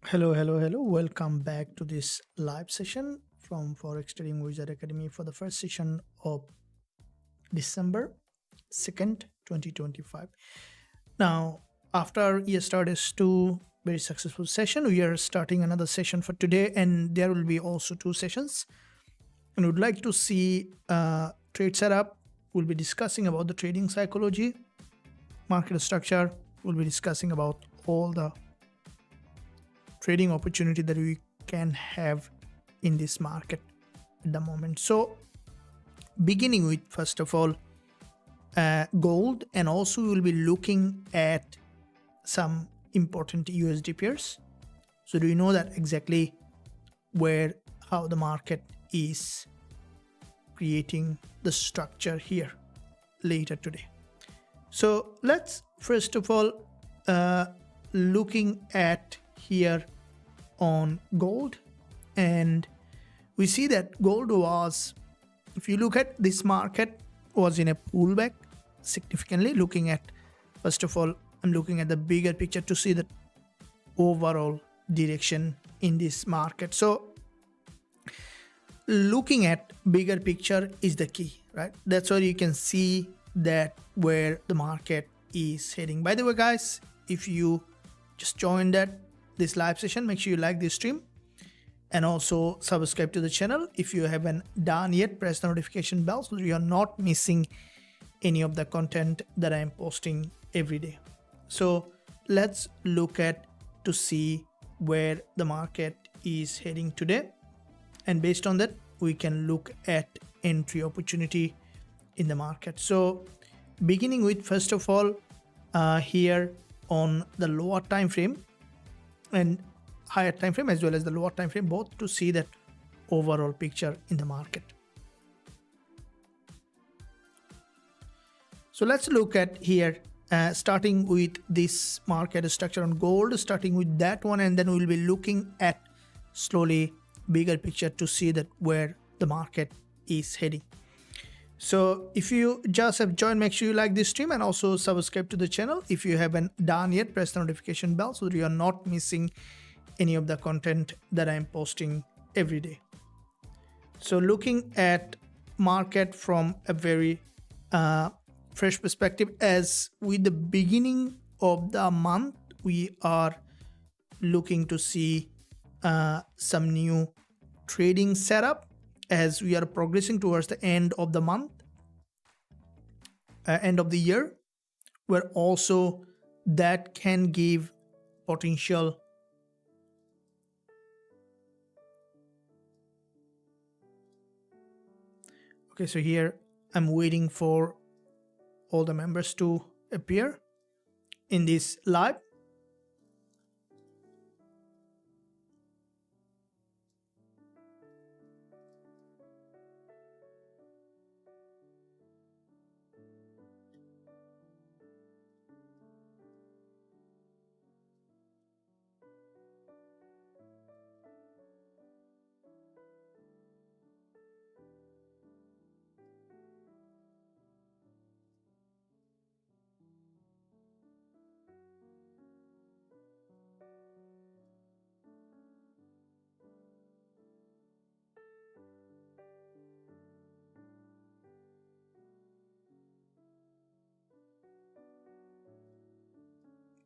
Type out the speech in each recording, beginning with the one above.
Hello. Welcome back to this live session from Forex Trading Wizard Academy for the first session of December 2nd, 2025. Now, after yesterday's two very successful session, we are starting another session for today, and there will be also two sessions. And would like to see trade setup. We'll be discussing about the trading psychology, market structure. We'll be discussing about all the trading opportunity that we can have in this market at the moment. So beginning with, first of all, gold, and also we will be looking at some important USD pairs. So do you know that exactly how the market is creating the structure here later today? So let's first of all looking at here on gold, and we see that gold was, if you look at this market, was in a pullback significantly. Looking at, first of all, I'm looking at the bigger picture to see the overall direction in this market. So looking at bigger picture is the key, right? That's where you can see that where the market is heading. By the way, guys, if you just joined this live session, make sure you like this stream and also subscribe to the channel. If you haven't done yet, press the notification bell so you are not missing any of the content that I am posting every day. So let's look at to see where the market is heading today, and based on that we can look at entry opportunity in the market. So beginning with, first of all, here on the lower time frame and higher time frame as well as the lower time frame, both, to see that overall picture in the market. So let's look at here, starting with this market structure on gold, starting with that one, and then we'll be looking at slowly bigger picture to see that where the market is heading. So if you just have joined, make sure you like this stream and also subscribe to the channel. If you haven't done yet, press the notification bell so that you are not missing any of the content that I am posting every day. So looking at market from a very fresh perspective, as with the beginning of the month, we are looking to see some new trading setup as we are progressing towards the end of the month, end of the year, where also that can give potential Okay, so here I'm waiting for all the members to appear in this live.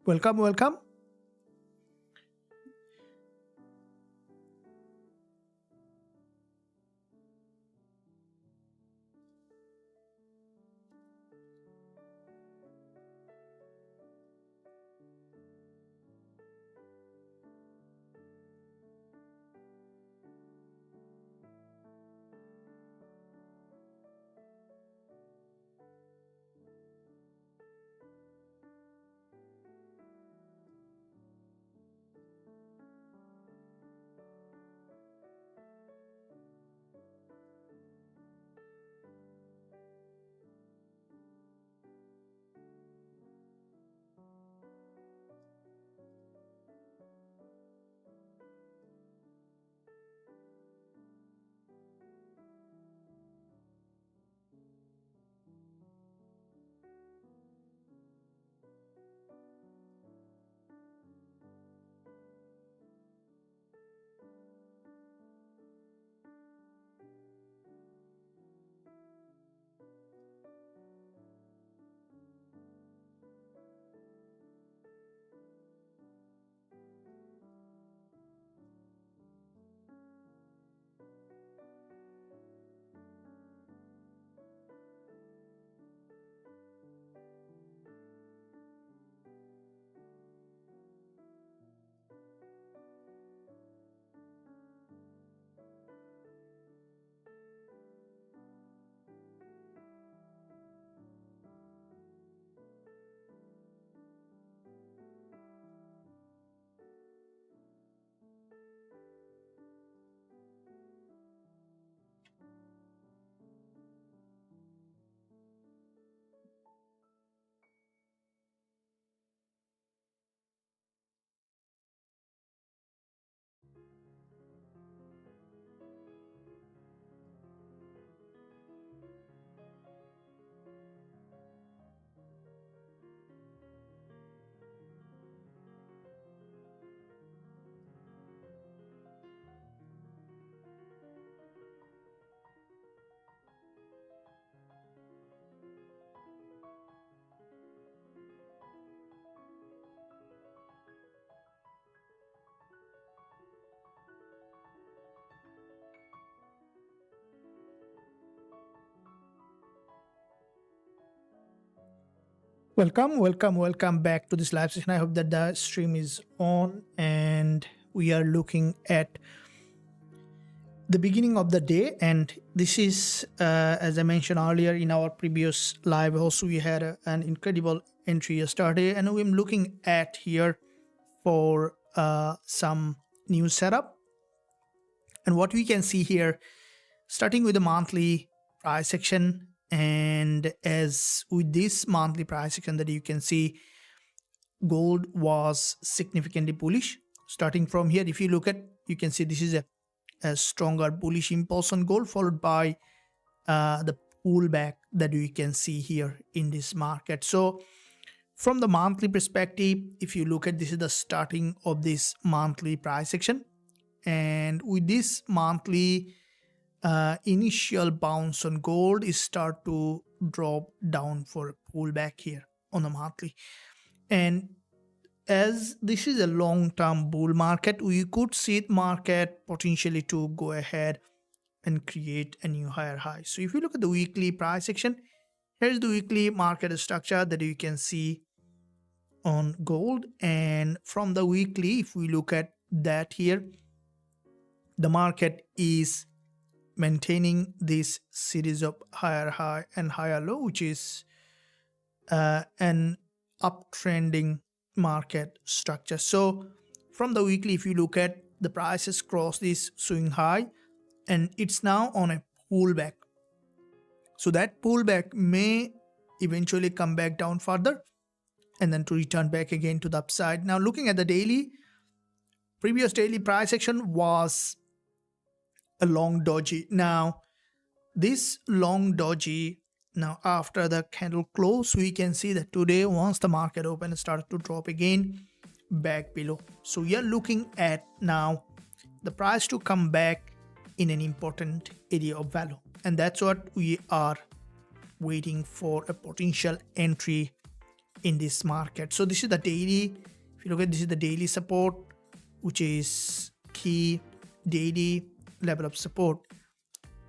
Welcome. Welcome back to this live session. I hope that the stream is on and we are looking at the beginning of the day. And this is, as I mentioned earlier in our previous live, also we had an incredible entry yesterday, and I'm looking at here for some new setup. And what we can see here, starting with the monthly price action, and as with this monthly price action that you can see, gold was significantly bullish. Starting from here, if you look at, you can see this is a stronger bullish impulse on gold, followed by the pullback that you can see here in this market. So from the monthly perspective, if you look at, this is the starting of this monthly price action, and with this monthly initial bounce on gold is start to drop down for a pullback here on the monthly. And as this is a long-term bull market, we could see the market potentially to go ahead and create a new higher high. So if you look at the weekly price action, here's the weekly market structure that you can see on gold. And from the weekly, if we look at that here, the market is maintaining this series of higher high and higher low, which is an uptrending market structure. So from the weekly, if you look at, the prices cross this swing high and it's now on a pullback. So that pullback may eventually come back down further and then to return back again to the upside. Now looking at the daily, previous daily price action was a long doji. Now this long doji, now after the candle close, we can see that today once the market opened, started to drop again back below. So we are looking at now the price to come back in an important area of value, and that's what we are waiting for, a potential entry in this market. So this is the daily. If you look at, this is the daily support, which is key daily level of support,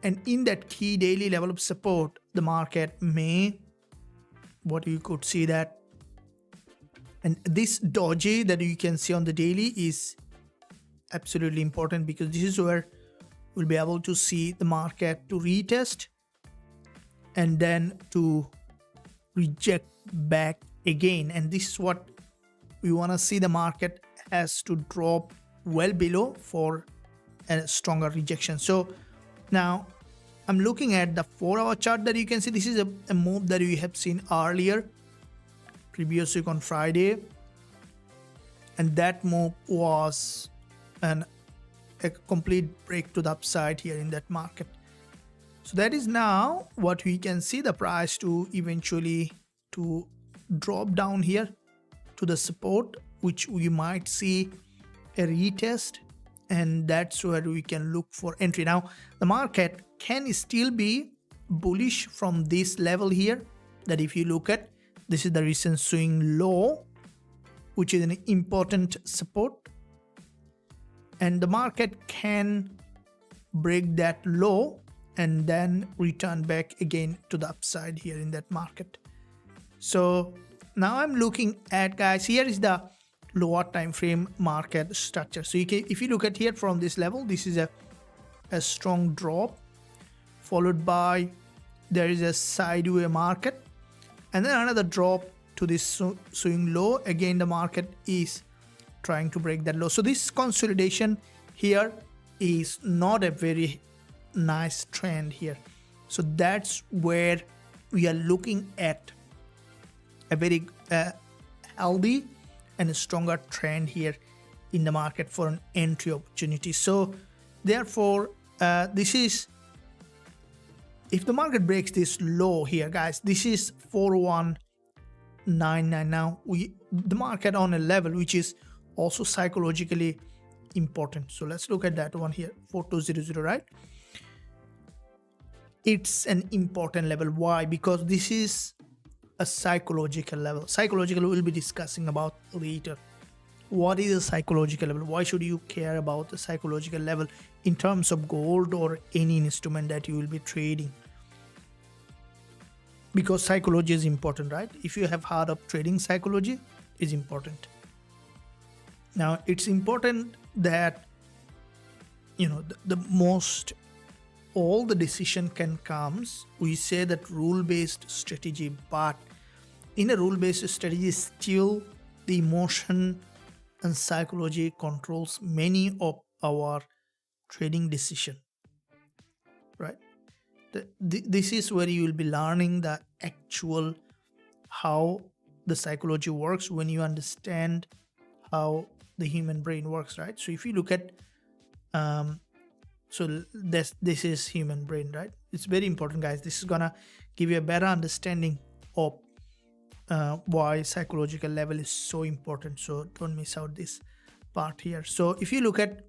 and in that key daily level of support, the market may, what you could see that, and this doji that you can see on the daily is absolutely important, because this is where we'll be able to see the market to retest and then to reject back again. And this is what we want to see, the market has to drop well below for a stronger rejection. So now I'm looking at the 4-hour chart that you can see. This is a move that we have seen earlier, previous week on Friday, and that move was a complete break to the upside here in that market. So that is now what we can see, the price to eventually to drop down here to the support, which we might see a retest, and that's where we can look for entry. Now the market can still be bullish from this level here, that if you look at, this is the recent swing low, which is an important support, and the market can break that low and then return back again to the upside here in that market. So now I'm looking at, guys, here is the lower time frame market structure. So if you look at here from this level, this is a strong drop, followed by there is a sideways market, and then another drop to this swing low. Again, the market is trying to break that low. So this consolidation here is not a very nice trend here. So that's where we are looking at a very healthy and a stronger trend here in the market for an entry opportunity. So therefore, this is, if the market breaks this low here, guys, this is 4199. Now the market on a level which is also psychologically important. So let's look at that one here, 4200, right? It's an important level. Why? Because this is a psychological level. Psychological we'll be discussing about later. What is a psychological level? Why should you care about the psychological level in terms of gold or any instrument that you will be trading? because psychology is important, right? If you have heard of trading, psychology is important. Now it's important that the most all the decision can comes, we say that rule-based strategy, but in a rule-based strategy still the emotion and psychology controls many of our trading decision, right? This is where you will be learning the actual how the psychology works when you understand how the human brain works, right? So if you look at so this is human brain, right? It's very important, guys. This is gonna give you a better understanding of why psychological level is so important. So don't miss out this part here. So if you look at,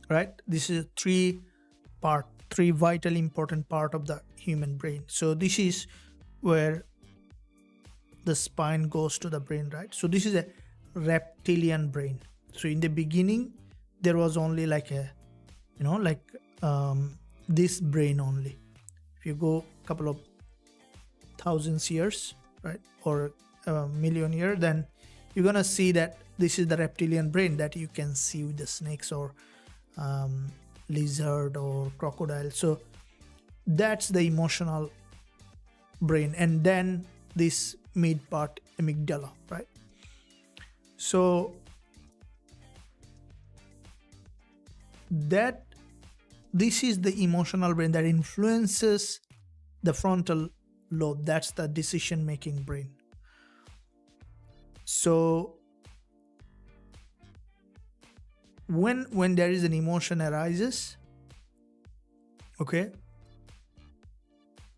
right, this is three vital important part of the human brain. So this is where the spine goes to the brain, right? So this is a reptilian brain. So in the beginning there was only like a this brain only. If you go a couple of thousands years, right, or a million years, then you're gonna see that this is the reptilian brain that you can see with the snakes or lizard or crocodile. So that's the emotional brain, and then this mid part, amygdala, right? So that this is the emotional brain that influences the frontal lobe. That's the decision making brain. So when there is an emotion arises, okay,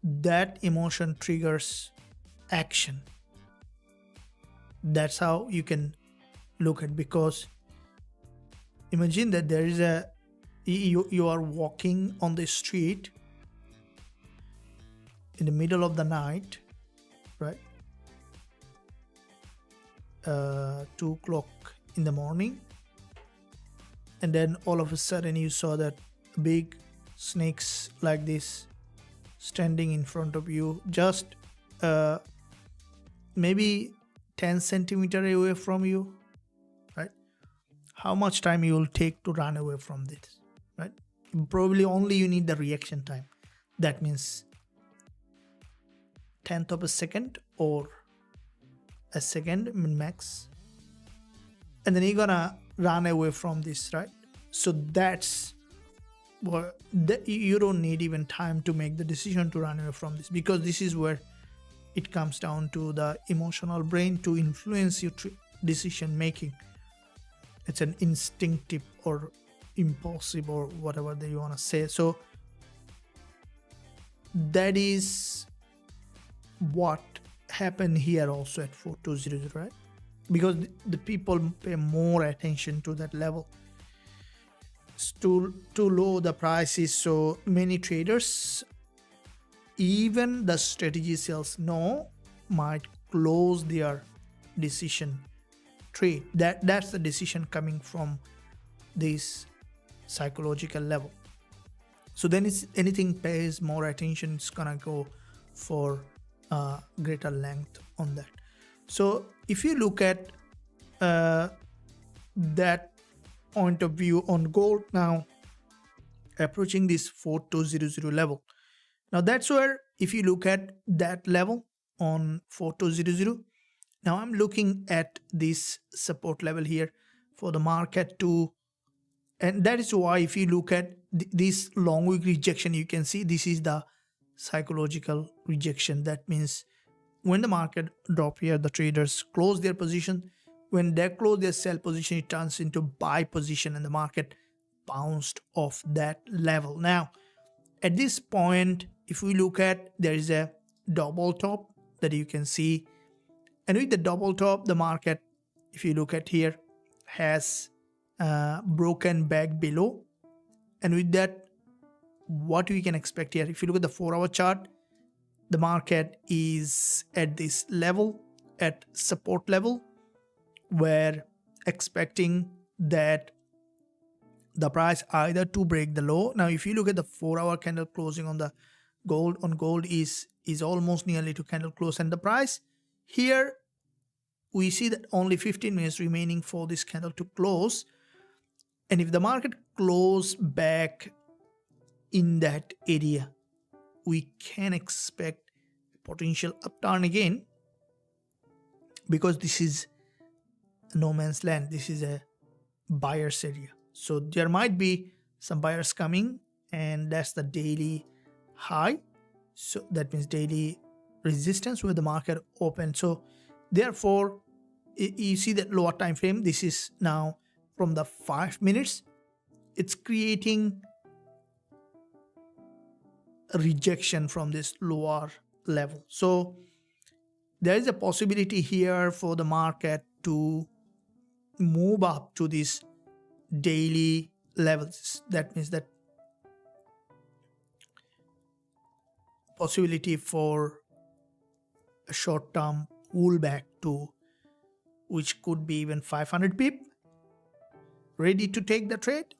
that emotion triggers action. That's how you can look at, because imagine that there is you are walking on the street in the middle of the night, right, 2 o'clock in the morning, and then all of a sudden you saw that big snakes like this standing in front of you, just maybe 10 centimeter away from you, right? How much time you will take to run away from this, right? Probably only you need the reaction time. That means 10th of a second or a second max, and then you're gonna run away from this, right? So that's what you don't need even time to make the decision to run away from this, because this is where it comes down to the emotional brain to influence your decision making. It's an instinctive or impulsive or whatever that you want to say. So that is what happened here also at 4200, right? Because the people pay more attention to that level. It's too low the price is, so many traders, even the strategy sales might close their decision trade. That's the decision coming from this psychological level. So then it's anything pays more attention, it's gonna go for greater length on that. So if you look at that point of view on gold, now approaching this 4200 level, now that's where if you look at that level on 4200, now I'm looking at this support level here for the market to, and that is why if you look at this long wick rejection, you can see this is the psychological rejection. That means when the market drop here, the traders close their position. When they close their sell position, it turns into buy position and the market bounced off that level. Now at this point, if we look at, there is a double top that you can see, and with the double top, the market, if you look at here, has broken back below, and with that, what we can expect here, if you look at the 4-hour chart, the market is at this level, at support level, where expecting that the price either to break the low. Now if you look at the 4-hour candle closing on the Gold on gold is almost nearly to candle close, and the price here we see that only 15 minutes remaining for this candle to close. And if the market close back in that area, we can expect potential upturn again, because this is no man's land. This is a buyer's area, so there might be some buyers coming, and that's the daily high. So that means daily resistance where the market opened. So therefore you see that lower time frame, this is now from the 5 minutes, it's creating a rejection from this lower level. So there is a possibility here for the market to move up to these daily levels. That means that possibility for a short-term pullback to, which could be even 500 pip, ready to take the trade.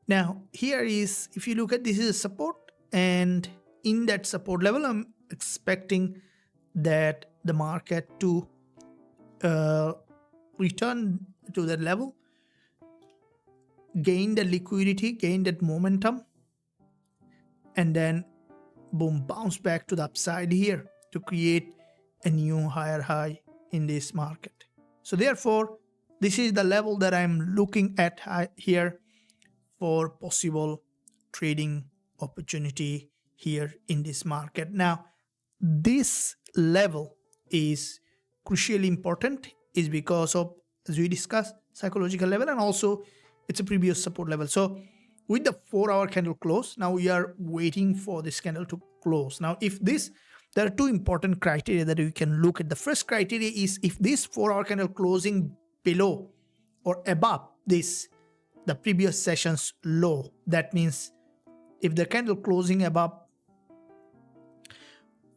Now here is, if you look at, this is a support, and in that support level I'm expecting that the market to return to that level, gain the liquidity, gain that momentum, and then boom, bounce back to the upside here to create a new higher high in this market. So therefore this is the level that I'm looking at here for possible trading opportunity here in this market. Now this level is crucially important, is because of, as we discussed, psychological level, and also it's a previous support level. So with the 4-hour candle close, now we are waiting for this candle to close. Now if this, there are two important criteria that we can look at. The first criteria is if this 4-hour candle closing below or above this, the previous session's low. That means if the candle closing above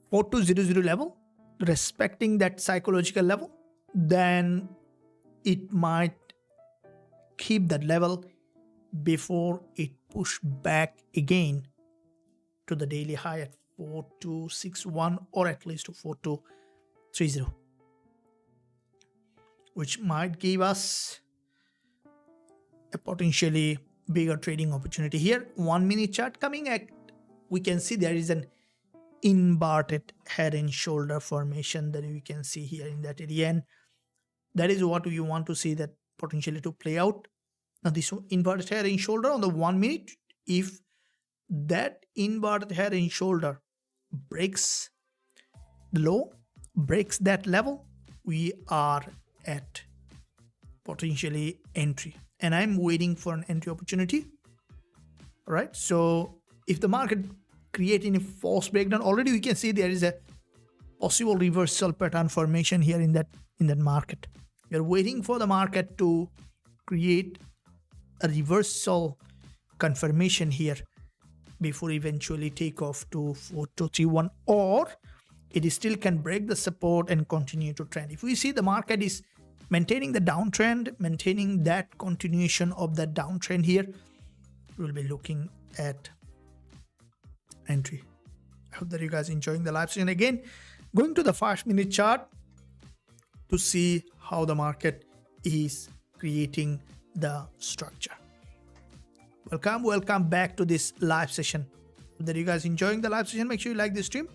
4200 level, respecting that psychological level, then it might keep that level before it push back again to the daily high at 4261 or at least to 4230, which might give us a potentially bigger trading opportunity here. 1 minute chart coming at, we can see there is an inverted head and shoulder formation that we can see here in that area, and that is what we want to see, that potentially to play out. Now this inverted head and shoulder on the 1 minute, if that inverted head and shoulder breaks the low, breaks that level, we are at potentially entry, and I'm waiting for an entry opportunity. All right, so if the market creating a false breakdown, already we can see there is a possible reversal pattern formation here in that market. We are waiting for the market to create a reversal confirmation here before eventually take off to 4231, or it is still can break the support and continue to trend. If we see the market is maintaining the downtrend, maintaining that continuation of that downtrend here, we'll be looking at entry. I hope that you guys enjoying the live session. Again, going to the 5-minute chart to see how the market is creating the structure. Welcome back to this live session. Hope that you guys enjoying the live session. Make sure you like this stream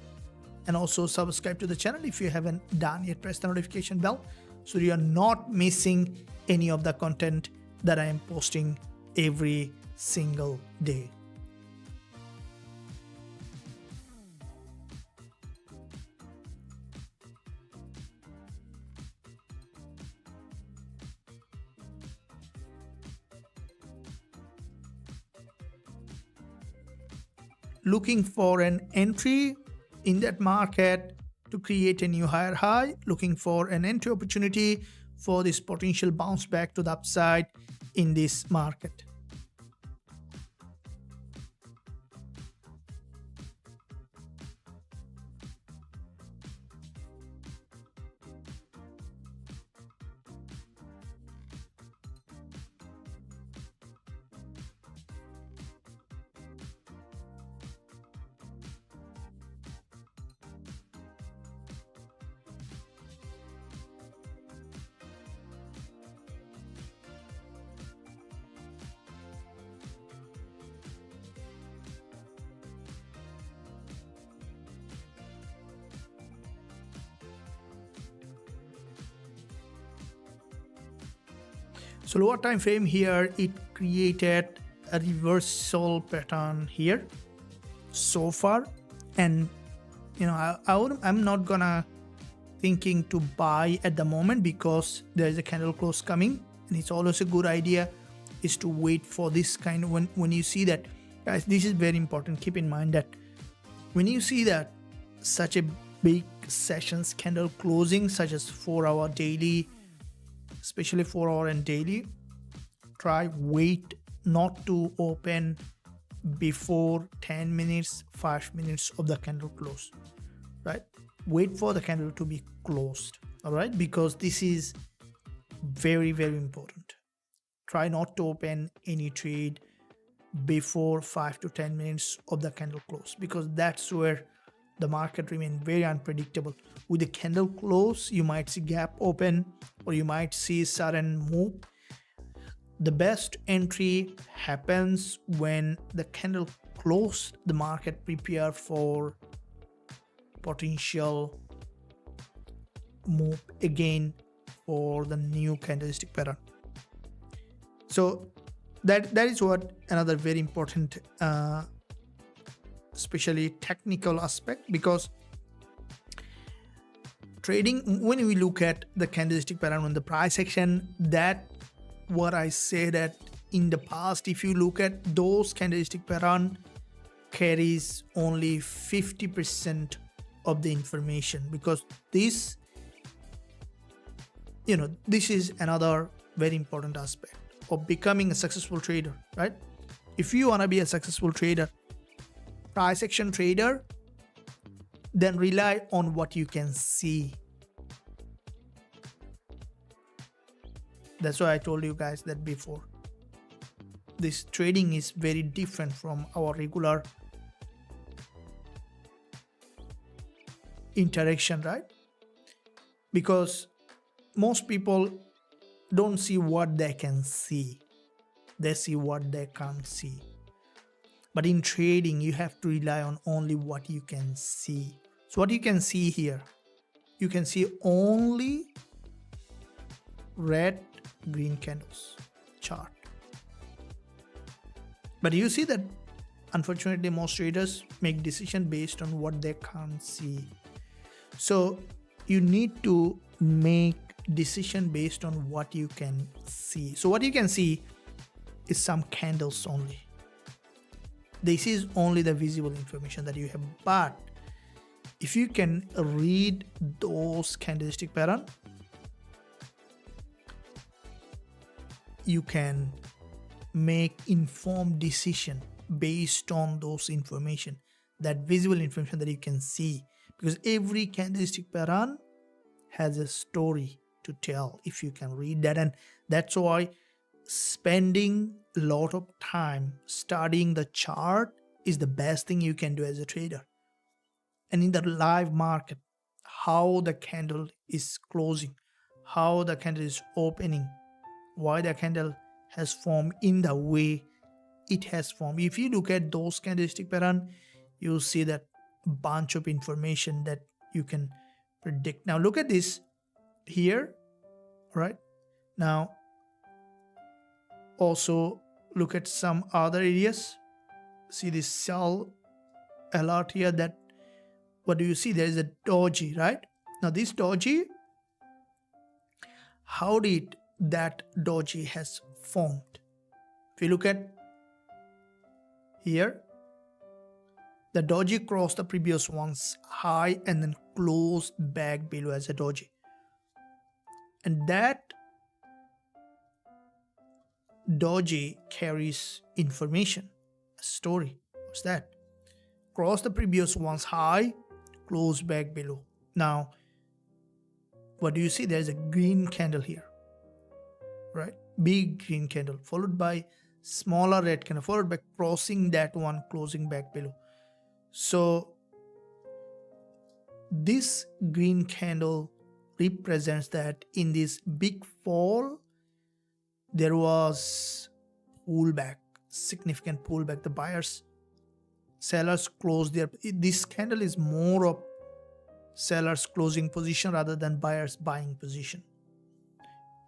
and also subscribe to the channel if you haven't done yet. Press the notification bell so you are not missing any of the content that I am posting every single day. Looking for an entry in that market to create a new higher high, looking for an entry opportunity for this potential bounce back to the upside in this market. So lower time frame here, it created a reversal pattern here so far, and I'm not gonna thinking to buy at the moment because there is a candle close coming, and it's always a good idea is to wait for this kind of when you see that, guys, this is very important. Keep in mind that when you see that such a big sessions candle closing, such as 4-hour daily, especially 4-hour and daily, try wait not to open before 10 minutes 5 minutes of the candle close, right? Wait for the candle to be closed, all right, because this is very, very important. Try not to open any trade before 5 to 10 minutes of the candle close, because that's where the market remains very unpredictable. With the candle close, you might see gap open or you might see sudden move. The best entry happens when the candle closed, the market prepare for potential move again for the new candlestick pattern. So that is what another very important especially technical aspect, because trading, when we look at the candlestick pattern on the price action, that what I say that in the past, if you look at those candlestick pattern carries only 50% of the information, because this is another very important aspect of becoming a successful trader, right? If you want to be a successful trader, price action trader, then rely on what you can see. That's why I told you guys that before. This trading is very different from our regular interaction, right? Because most people don't see what they can see. They see what they can't see. But in trading, you have to rely on only what you can see. So what you can see here, you can see only red, green candles chart. But you see that unfortunately most traders make decision based on what they can't see. So you need to make decision based on what you can see. So what you can see is some candles only. This is only the visible information that you have. But if you can read those candlestick pattern, you can make informed decision based on those information, that visible information that you can see, because every candlestick pattern has a story to tell if you can read that. And that's why spending a lot of time studying the chart is the best thing you can do as a trader. And in the live market, how the candle is closing, how the candle is opening, why the candle has formed in the way it has formed. If you look at those candlestick pattern, you'll see that bunch of information that you can predict. Now look at this here, right? Now also look at some other areas. See this sell alert here. That what do you see? There is a doji, right? Now this doji, how did that doji has formed? If you look at here, the doji crossed the previous one's high and then closed back below as a doji. And that doji carries information, a story. What's that? Cross the previous one's high, close back below. Now, what do you see? There's a green candle here, right? Big green candle followed by smaller red candle, followed by crossing that one, closing back below. So this green candle represents that in this big fall, there was pullback, significant pullback. The buyers, sellers closed their, this candle is more of sellers closing position rather than buyers buying position.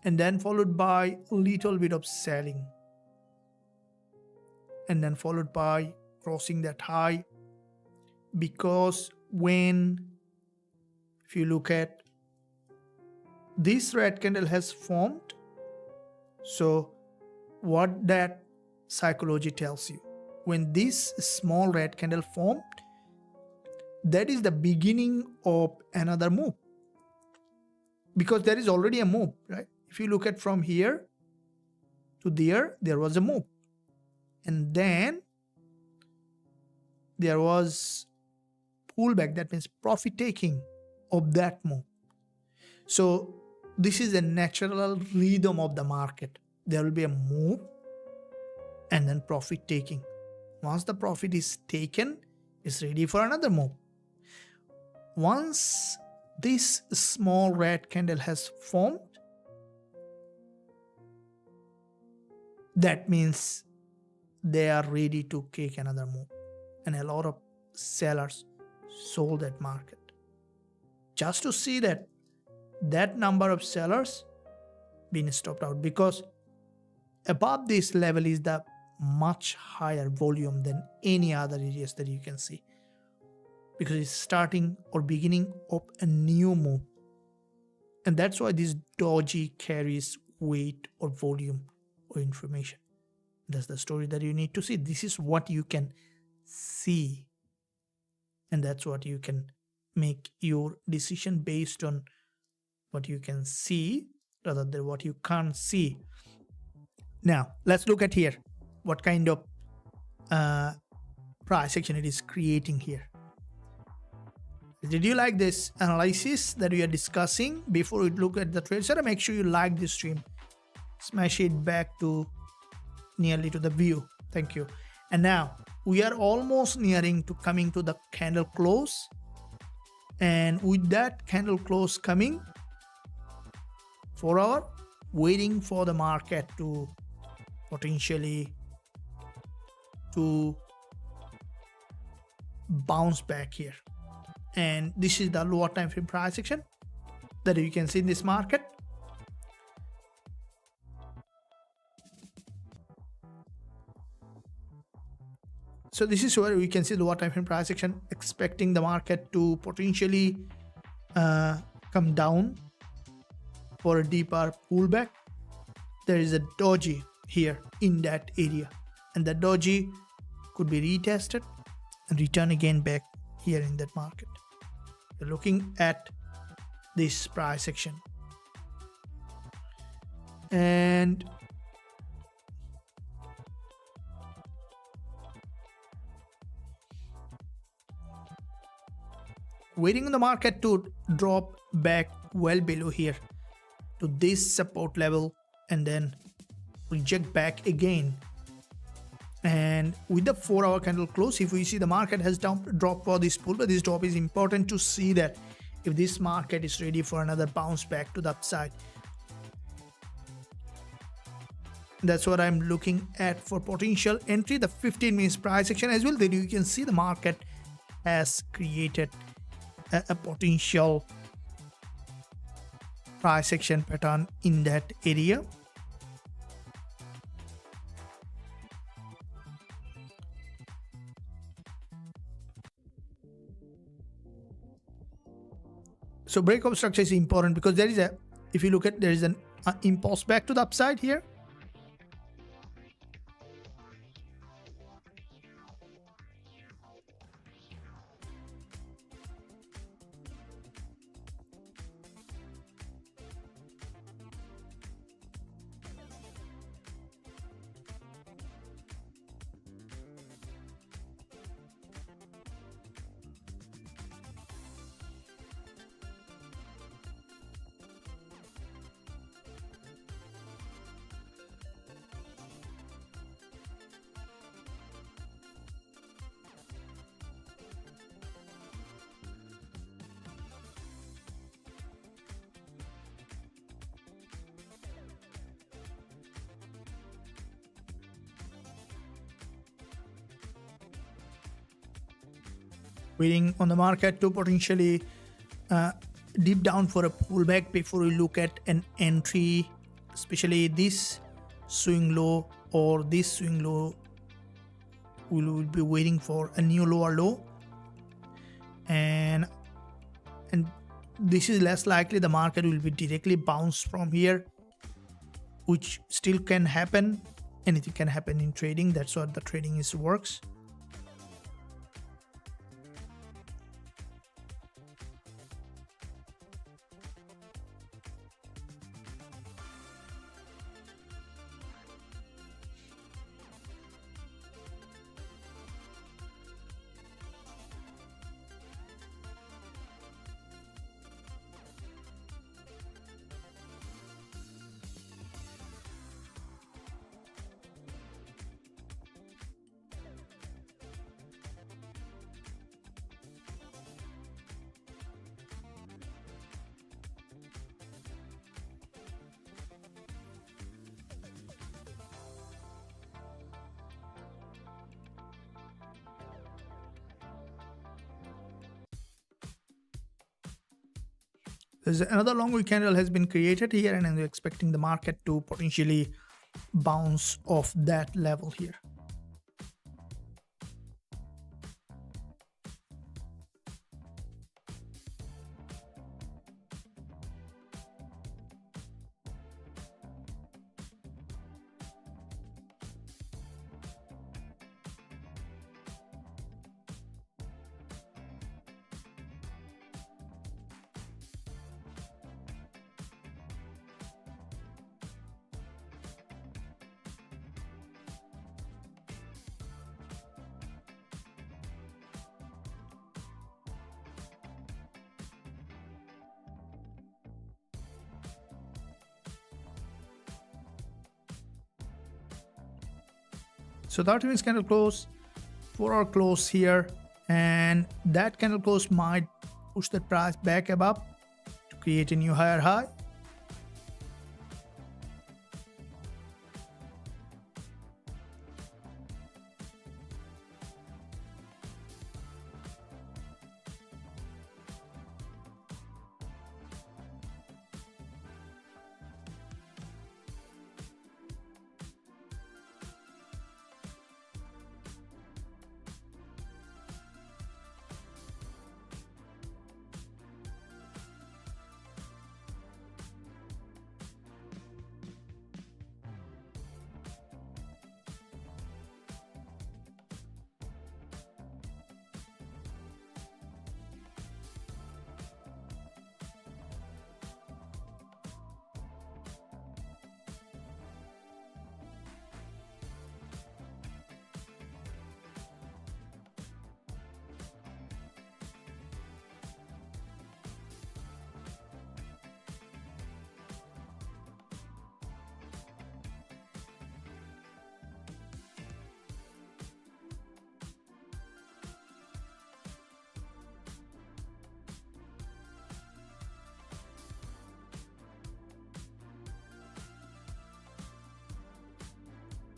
and then followed by a little bit of selling, and then followed by crossing that high. Because if you look at this red candle has formed, so what that psychology tells you, when this small red candle formed, that is the beginning of another move, because there is already a move, right? If you look at from here to there was a move, and then there was pullback, that means profit taking of that move. So this is a natural rhythm of the market. There will be a move and then profit taking. Once the profit is taken, it's ready for another move. Once this small red candle has formed, that means they are ready to take another move. And a lot of sellers sold that market just to see that number of sellers being stopped out, because above this level is the much higher volume than any other areas that you can see, because it's starting or beginning of a new move. And that's why this doji carries weight or volume or information. That's the story that you need to see. This is what you can see, and that's what you can make your decision based on what you can see rather than what you can't see. Now let's look at here what kind of price action it is creating here. Did you like this analysis that we are discussing? Before we look at the trade setup, make sure you like this stream, smash it back to nearly to the view. Thank you. And now we are almost nearing to coming to the candle close, and with that candle close coming, 4 hour, waiting for the market to potentially to bounce back here. And this is the lower time frame price action that you can see in this market. So this is where we can see the lower time frame price action, expecting the market to potentially come down for a deeper pullback. There is a doji here in that area, and the doji could be retested and return again back here in that market. You're looking at this price action, and waiting on the market to drop back well below here to this support level and then reject back again. And with the 4 hour candle close, if we see the market has dropped for this pull, but this drop is important to see that if this market is ready for another bounce back to the upside. That's what I'm looking at for potential entry. The 15 minutes price action as well, then you can see the market has created a potential price action pattern in that area. So breakout structure is important because there is a, if you look at, there is an impulse back to the upside here. Waiting on the market to potentially deep down for a pullback before we look at an entry especially this swing low or this swing low, we will be waiting for a new lower low, and this is less likely the market will be directly bounced from here, which still can happen. Anything can happen in trading. That's what the trading works. There's another long wick candle has been created here, and I'm expecting the market to potentially bounce off that level here. So 30 minutes candle close, 4-hour close here, and that candle close might push the price back above to create a new higher high.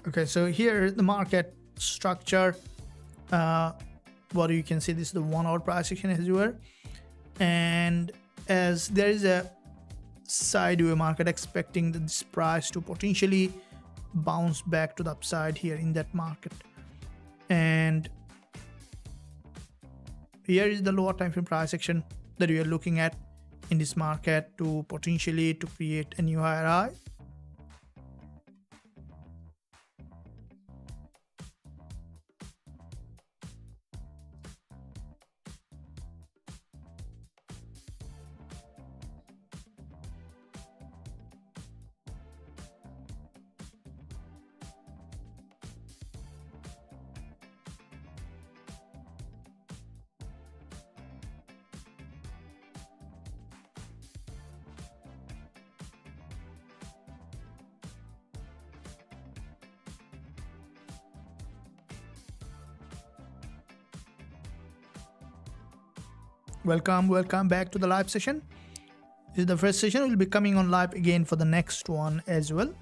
Okay, so here the market structure, what you can see, this is the 1-hour price action as well, and as there is a sideway market expecting this price to potentially bounce back to the upside here in that market, and here is the lower time frame price action that we are looking at in this market to potentially to create a new higher high. Welcome back to the live session. This is the first session. We'll be coming on live again for the next one as well.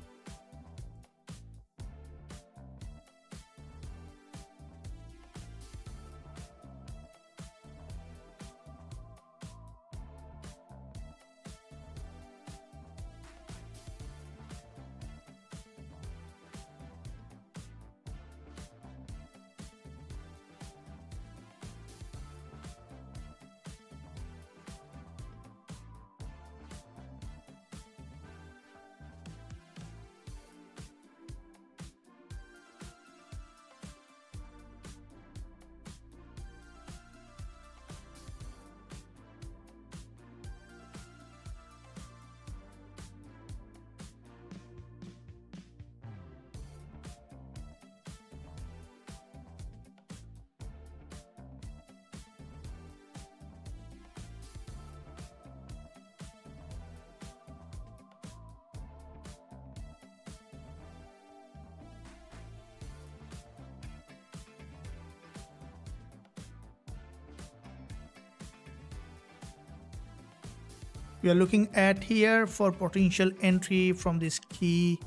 We are looking at here for potential entry from this key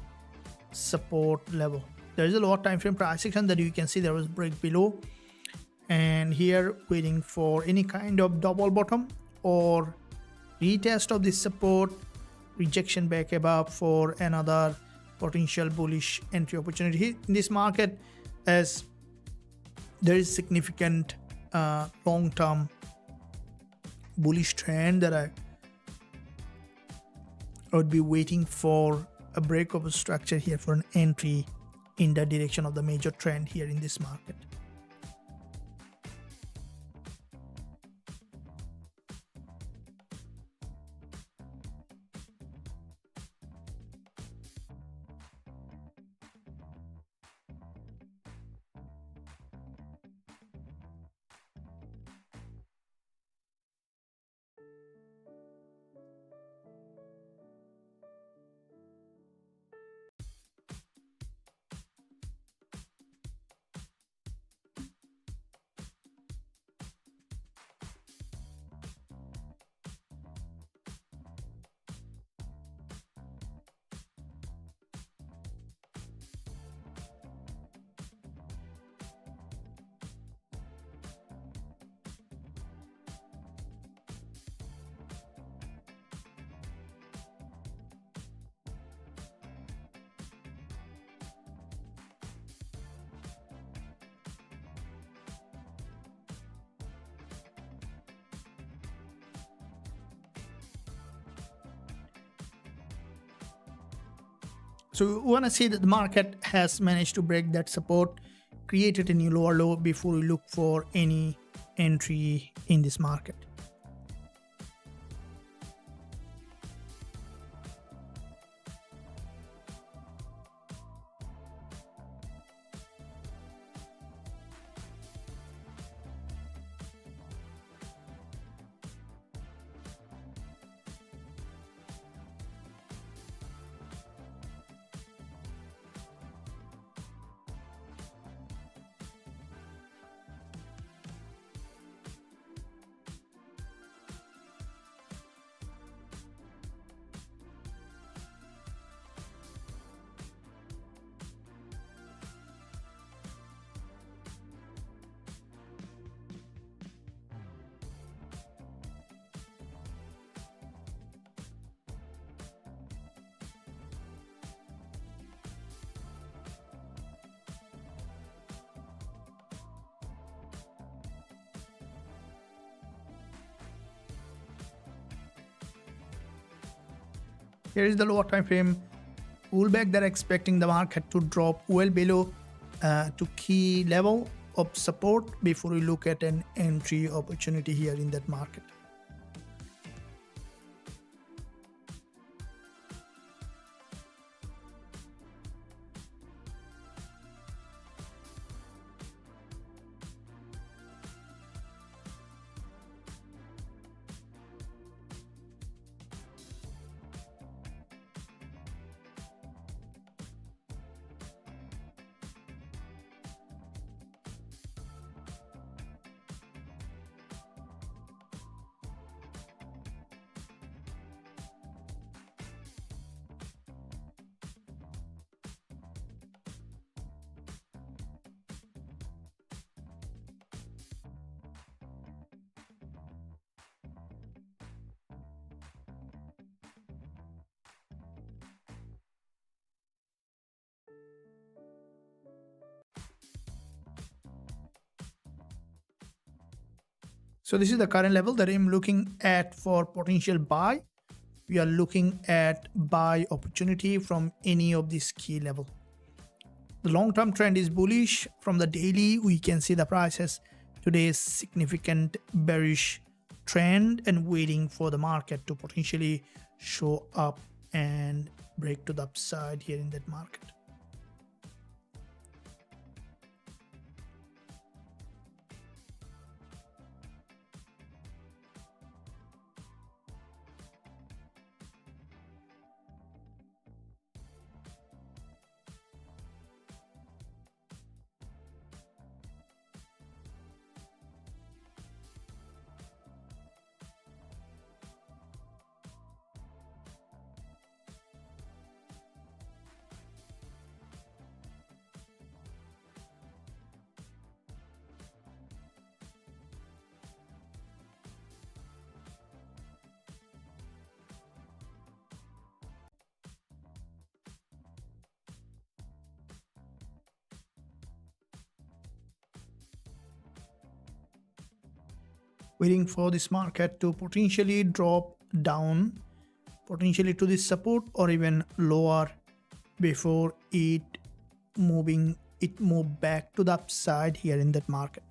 support level. There is a lower time frame price action that you can see there was break below, and here waiting for any kind of double bottom or retest of this support, rejection back above for another potential bullish entry opportunity in this market, as there is significant long-term bullish trend that I would be waiting for a break of a structure here for an entry in the direction of the major trend here in this market. So we want to see that the market has managed to break that support, created a new lower low before we look for any entry in this market. Here is the lower time frame pullback that are expecting the market to drop well below to key level of support before we look at an entry opportunity here in that market. So this is the current level that I'm looking at for potential buy. We are looking at buy opportunity from any of these key level. The long-term trend is bullish. From the daily, we can see the price has today's significant bearish trend and waiting for the market to potentially show up and break to the upside here in that market. waiting for this market to potentially drop down, potentially to this support or even lower before it move back to the upside here in that market.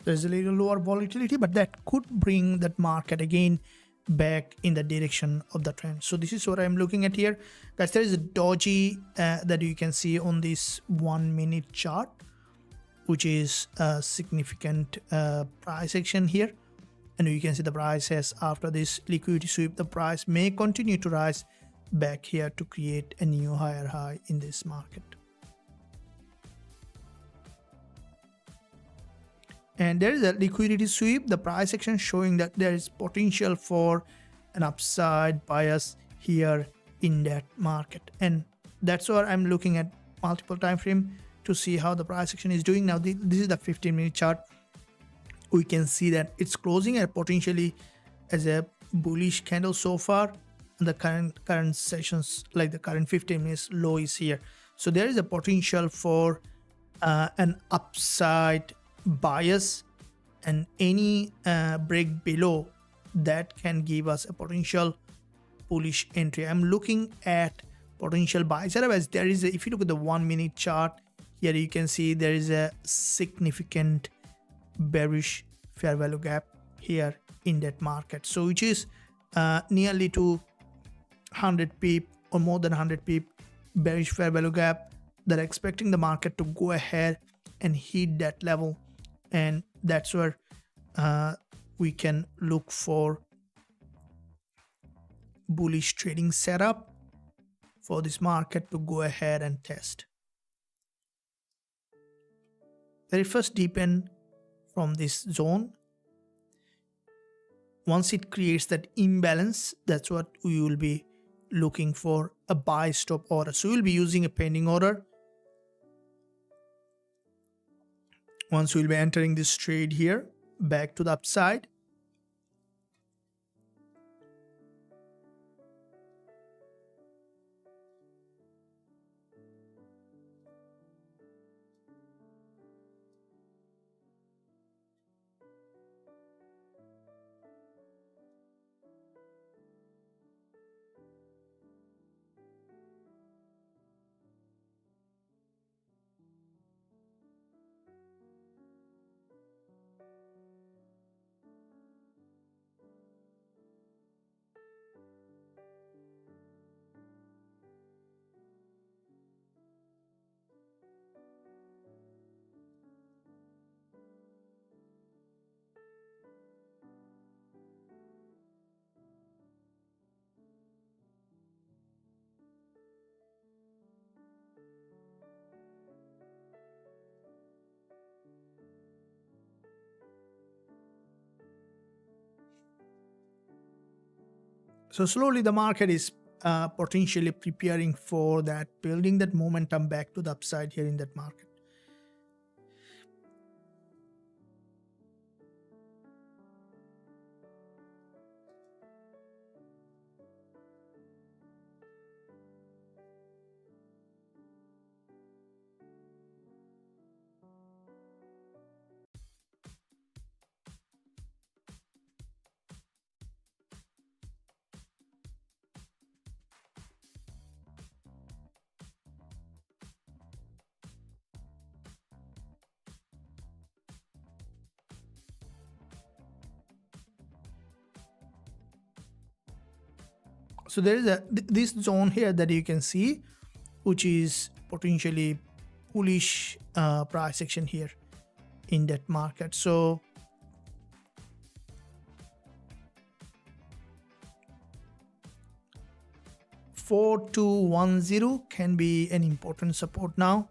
There's a little lower volatility, but that could bring that market again back in the direction of the trend. So this is what I'm looking at here. Guys, there is a doji that you can see on this 1 minute chart, which is a significant price action here. And you can see the price has, after this liquidity sweep, the price may continue to rise back here to create a new higher high in this market. And there is a liquidity sweep, the price action showing that there is potential for an upside bias here in that market. And that's what I'm looking at multiple time frame to see how the price action is doing. Now this is the 15-minute chart. We can see that it's closing at potentially as a bullish candle so far. And the current sessions, like the current 15 minutes low, is here. So there is a potential for an upside bias, and any break below that can give us a potential bullish entry. I'm looking at potential buys. Otherwise, there is if you look at the 1 minute chart here, you can see there is a significant bearish fair value gap here in that market, so which is nearly to 100 pip or more than 100 pip bearish fair value gap. They're expecting the market to go ahead and hit that level, and that's where we can look for bullish trading setup for this market to go ahead and test. Very first deepen from this zone. Once it creates that imbalance, that's what we will be looking for, a buy stop order. So we'll be using a pending order. Once we'll be entering this trade here back to the upside. So slowly the market is potentially preparing for that, building that momentum back to the upside here in that market. So there is this zone here that you can see, which is potentially bullish price action here in that market. So 4210 can be an important support now,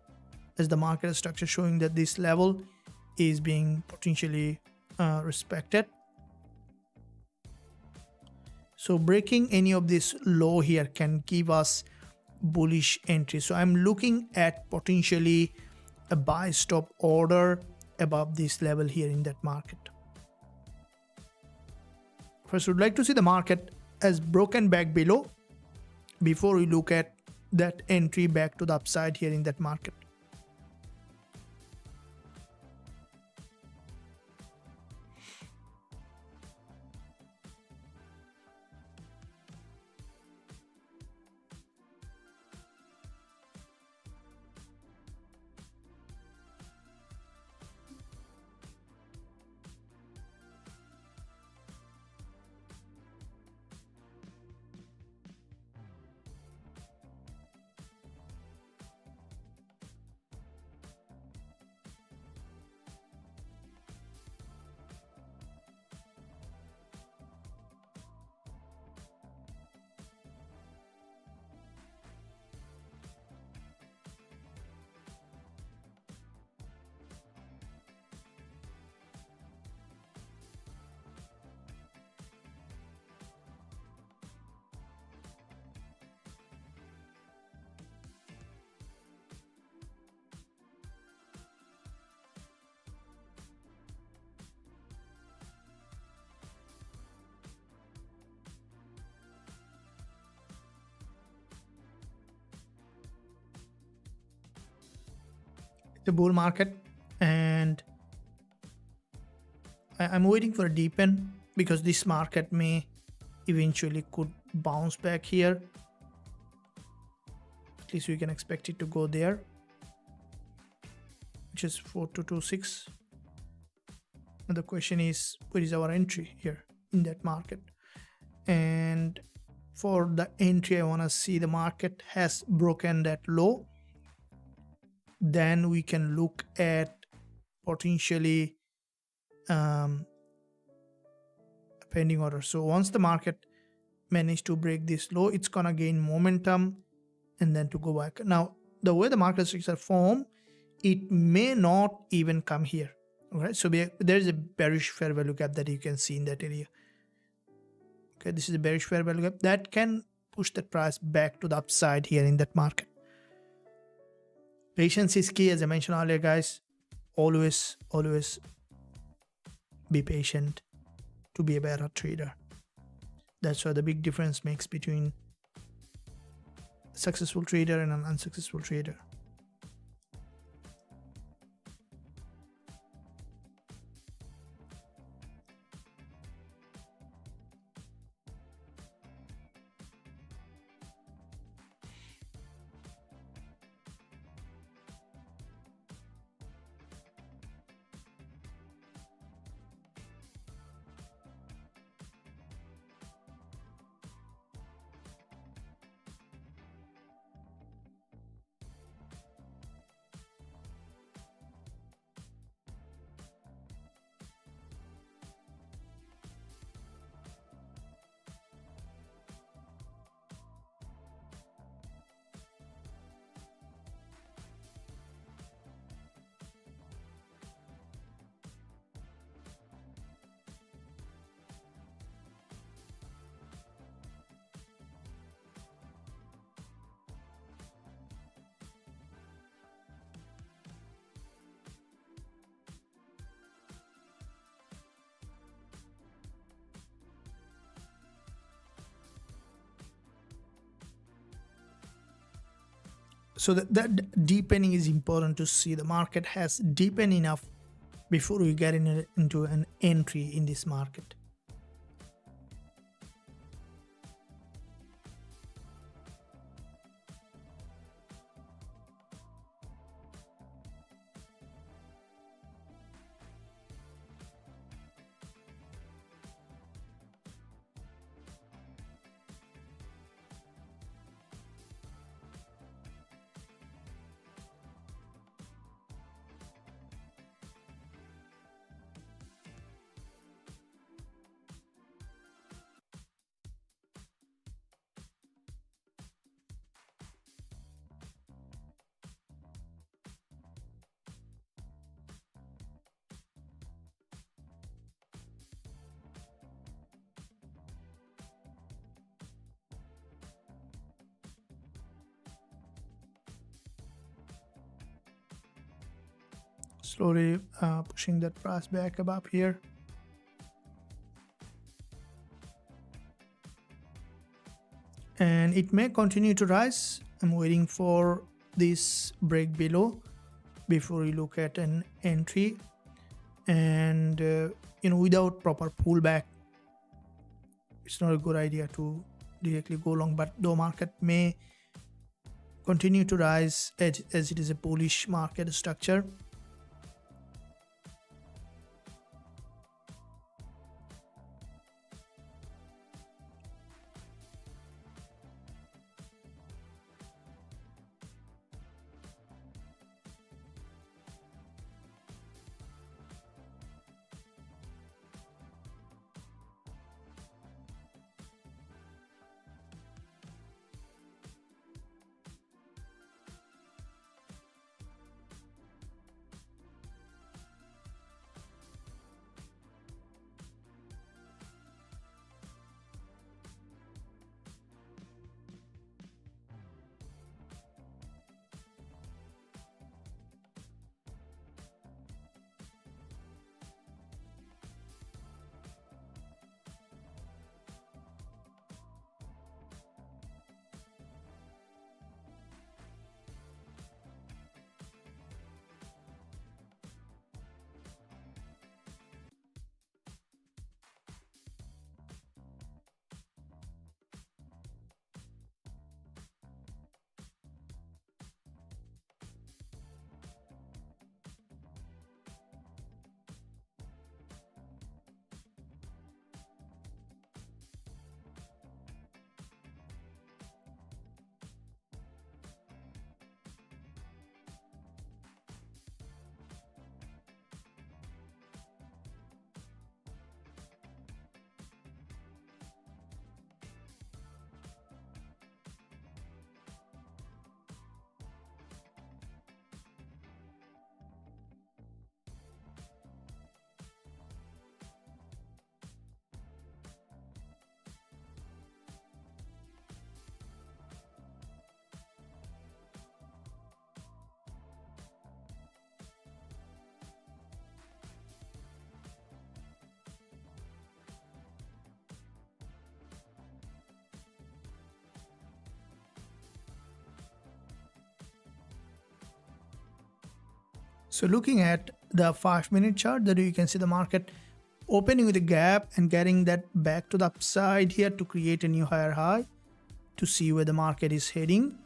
as the market structure showing that this level is being potentially respected. So breaking any of this low here can give us bullish entry. So I'm looking at potentially a buy stop order above this level here in that market. First, would like to see the market as broken back below before we look at that entry back to the upside here in that market. The bull market, and I'm waiting for a deepen because this market may eventually could bounce back here. At least we can expect it to go there, which is 4226. And the question is, where is our entry here in that market? And for the entry, I want to see the market has broken that low. Then we can look at potentially pending order. So once the market managed to break this low, it's gonna gain momentum and then to go back. Now, the way the market structure form, it may not even come here. All right, so there's a bearish fair value gap that you can see in that area. Okay, this is a bearish fair value gap that can push the price back to the upside here in that market. Patience is key, as I mentioned earlier, guys. Always be patient to be a better trader. That's why the big difference makes between a successful trader and an unsuccessful trader. So that deepening is important to see. The market has deepened enough before we get into an entry in this market. slowly pushing that price back above here. And it may continue to rise. I'm waiting for this break below before we look at an entry. And without proper pullback, it's not a good idea to directly go long, but the market may continue to rise as it is a bullish market structure. So looking at the 5-minute chart, that you can see the market opening with a gap and getting that back to the upside here to create a new higher high to see where the market is heading.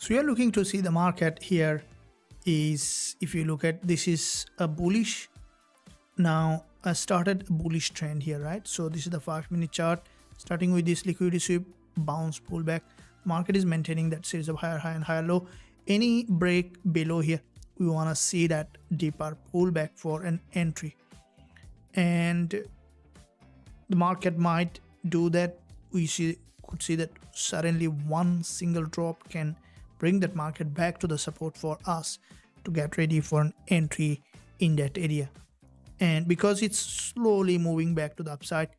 So we are looking to see the market here is, if you look at, this is a bullish. Now I started a bullish trend here, right? So this is the 5-minute chart, starting with this liquidity sweep, bounce, pullback. Market is maintaining that series of higher high and higher low. Any break below here, we want to see that deeper pullback for an entry. And the market might do that. We could see that suddenly one single drop can bring that market back to the support for us to get ready for an entry in that area. And because it's slowly moving back to the upside,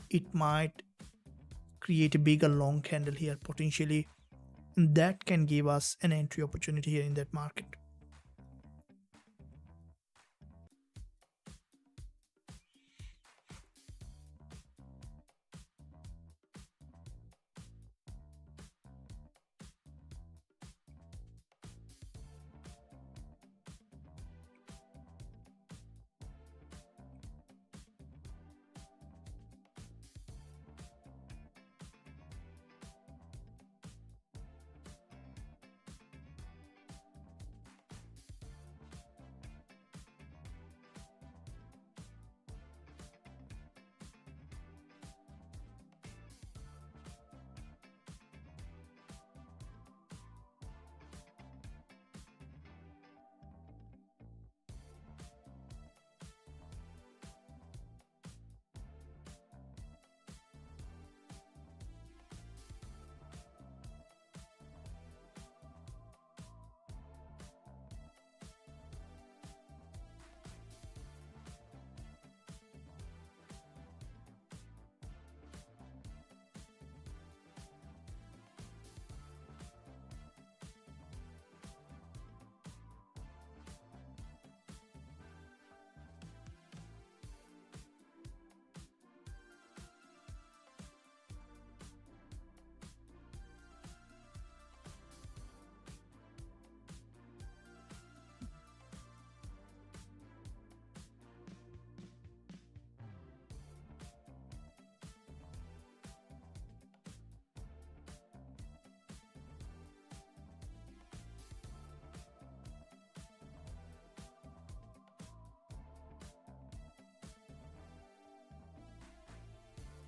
it might create a bigger long candle here potentially, and that can give us an entry opportunity here in that market.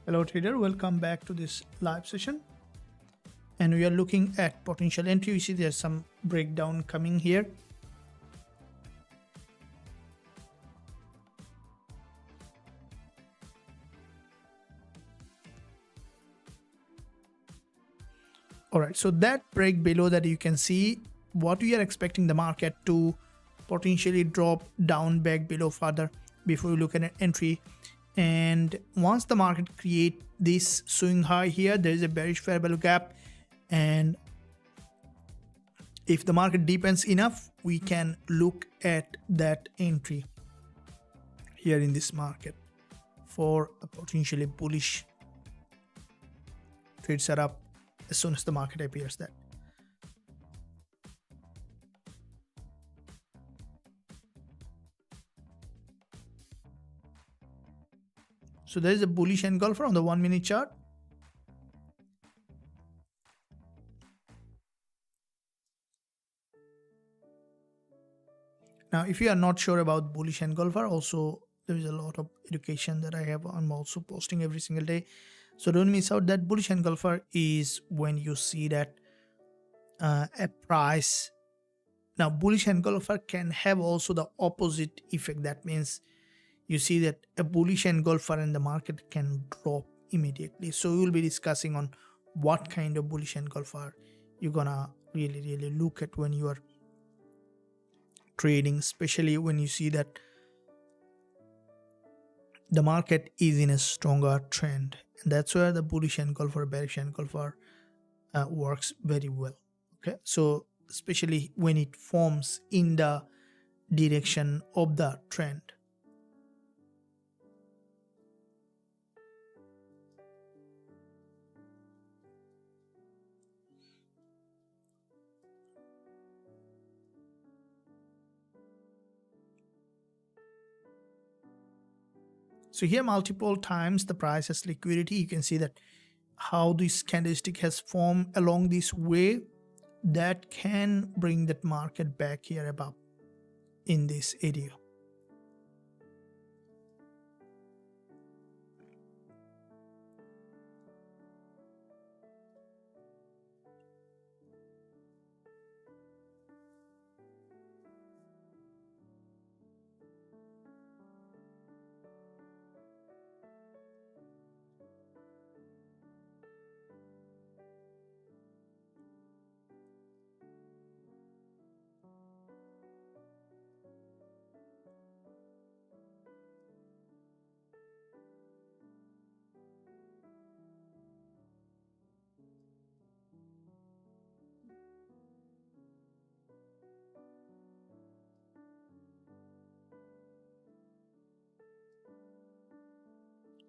Hello trader, welcome back to this live session, and we are looking at potential entry. You see there's some breakdown coming here. All right, so that break below that, you can see what we are expecting the market to potentially drop down back below further before we look at an entry. And once the market create this swing high here, there is a bearish fair value gap, and if the market deepens enough, we can look at that entry here in this market for a potentially bullish trade setup as soon as the market appears that. So there is a bullish engulfer on the 1 minute chart. Now, if you are not sure about bullish engulfer, also there is a lot of education that I'm also posting every single day. So don't miss out that. Bullish engulfer is when you see that a price. Now, bullish engulfer can have also the opposite effect. That means you see that a bullish engulfer in the market can drop immediately. So we will be discussing on what kind of bullish engulfer you're gonna really look at when you are trading, especially when you see that the market is in a stronger trend, and that's where the bullish engulfer, bearish engulfer works very well. Okay, so especially when it forms in the direction of the trend. So here multiple times the price has liquidity. You can see that how this candlestick has formed along this way that can bring that market back here above in this area.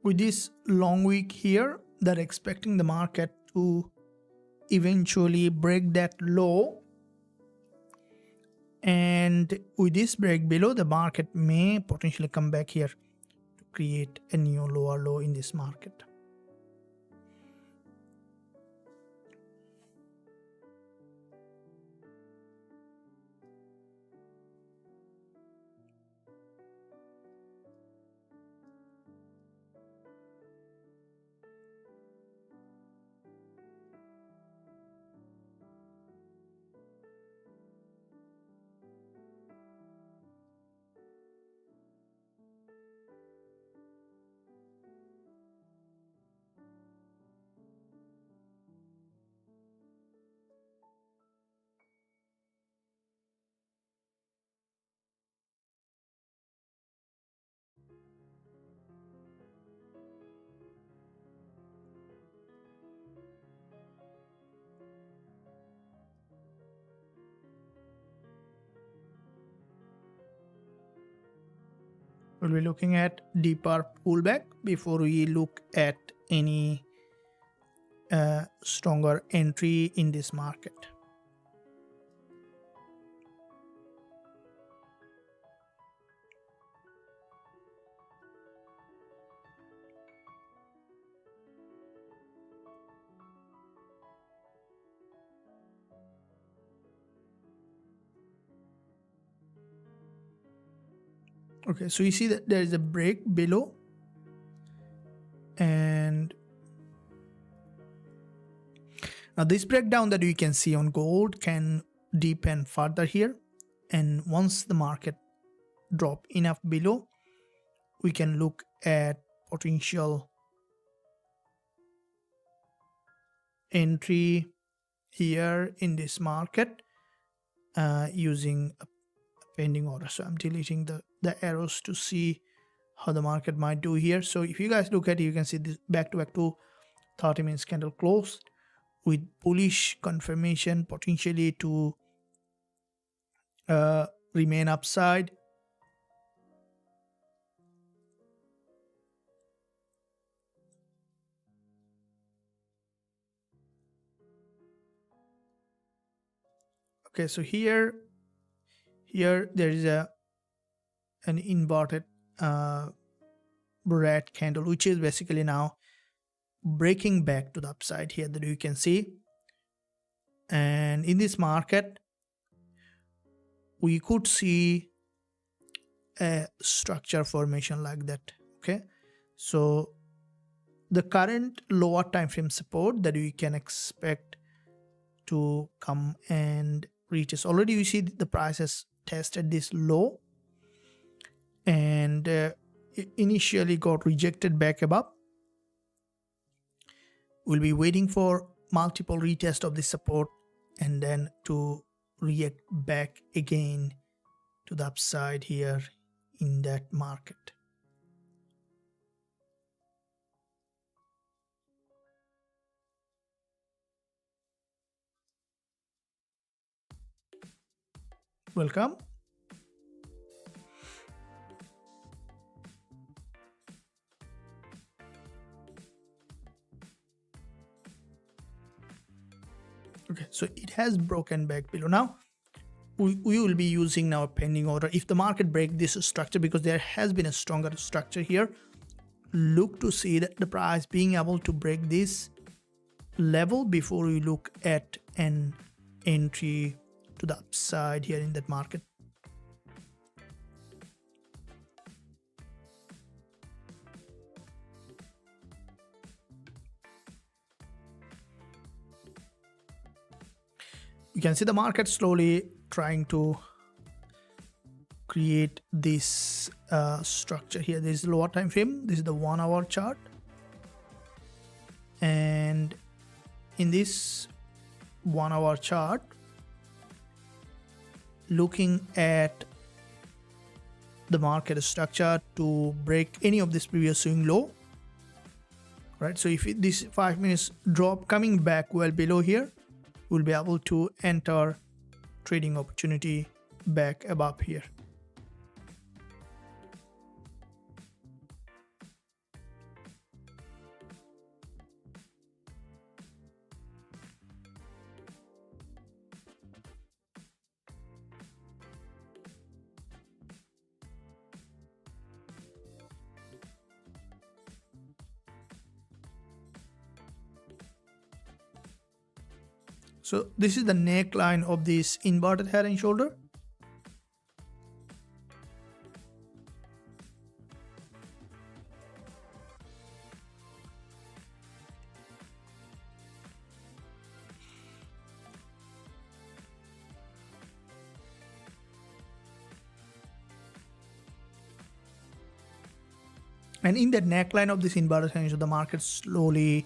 With this long wick here, they're expecting the market to eventually break that low, and with this break below, the market may potentially come back here to create a new lower low in this market. We'll be looking at deeper pullback before we look at any stronger entry in this market. Okay, so you see that there is a break below, and Now this breakdown that we can see on gold can deepen further here, and once the market drop enough below, we can look at potential entry here in this market using a pending order. So I'm deleting the arrows to see how the market might do here. So if you guys look at it, you can see this back-to-back to 30 minutes candle closed with bullish confirmation potentially to remain upside. Okay, so here there is an inverted red candle, which is basically now breaking back to the upside here that you can see. And in this market, we could see a structure formation like that. Okay, so the current lower time frame support that we can expect to come and reach is already, you see the price has tested this low and initially got rejected back above. We'll be waiting for multiple retest of this support and then to react back again to the upside here in that market. Welcome. Okay, so it has broken back below. Now we will be using now a pending order. If the market break this structure, because there has been a stronger structure here, look to see that the price being able to break this level before we look at an entry to the upside here in that market. You can see the market slowly trying to create this structure here. This is the lower time frame. This is the 1 hour chart, and in this 1 hour chart, looking at the market structure to break any of this previous swing low, right? So if this 5 minutes drop coming back well below here, we'll be able to enter trading opportunity back above here. So this is the neckline of this inverted head and shoulder. And in that neckline of this inverted head and shoulder, the market slowly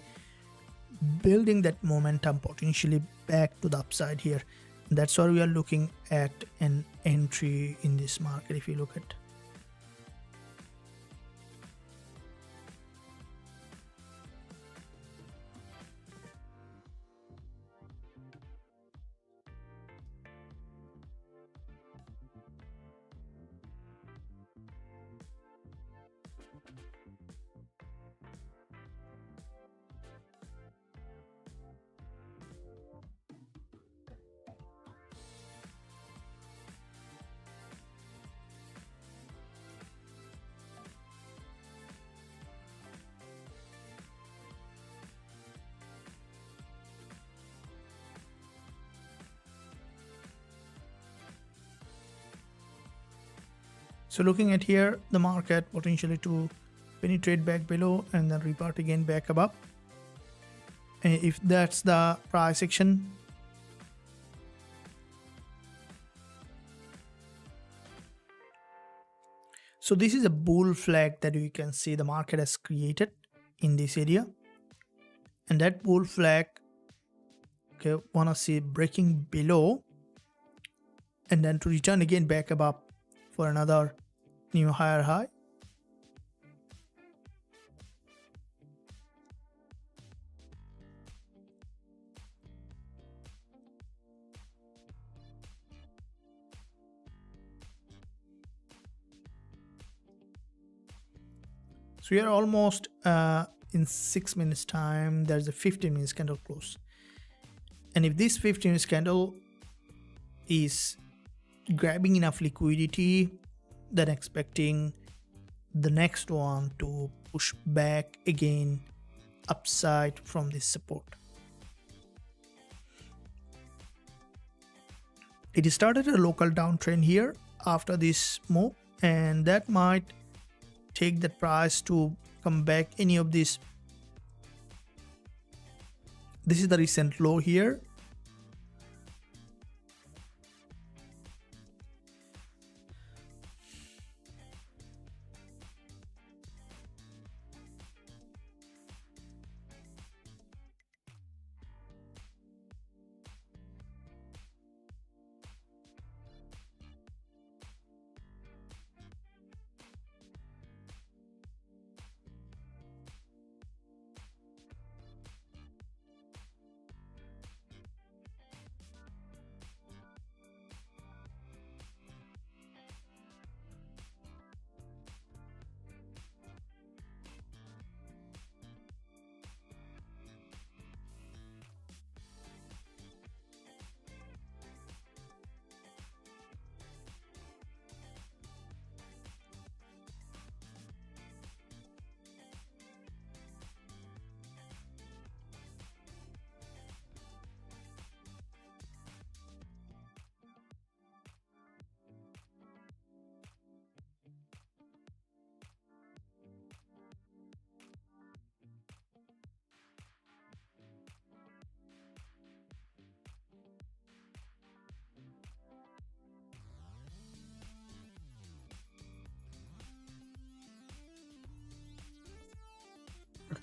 building that momentum potentially back to the upside here. That's why we are looking at an entry in this market. If you look at So looking at here, the market potentially to penetrate back below and then revert again back above. if that's the price action. So this is a bull flag that you can see the market has created in this area, and that bull flag, okay, wanna see breaking below and then to return again back above for another new higher high. So we are almost in 6 minutes time. There's a 15 minutes candle close, and if this 15 minutes candle is grabbing enough liquidity, then expecting the next one to push back again upside from this support. It started a local downtrend here after this move, and that might take the price to come back any of this. This is the recent low here.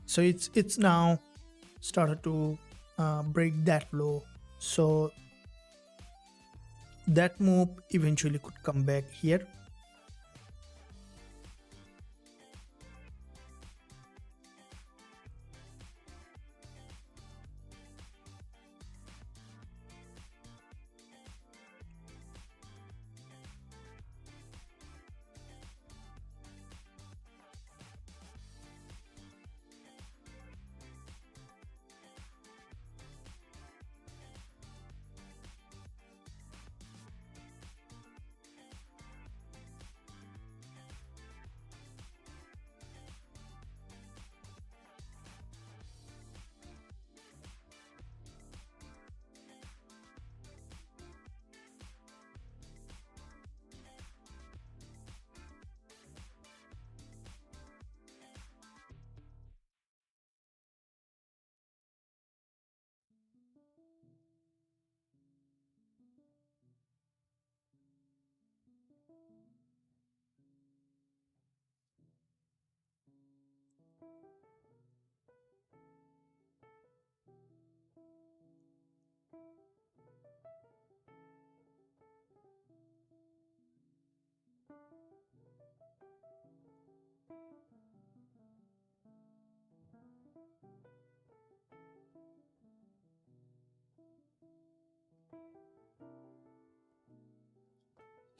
So it's now started to break that low, so that move eventually could come back here.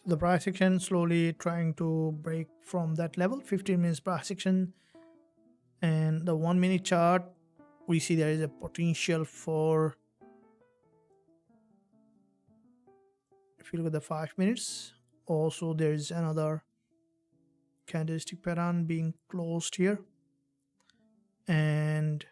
The price action slowly trying to break from that level, 15 minutes price action, and the 1 minute chart, we see there is a potential for, if you look at the 5 minutes, also there is another candlestick pattern being closed here, and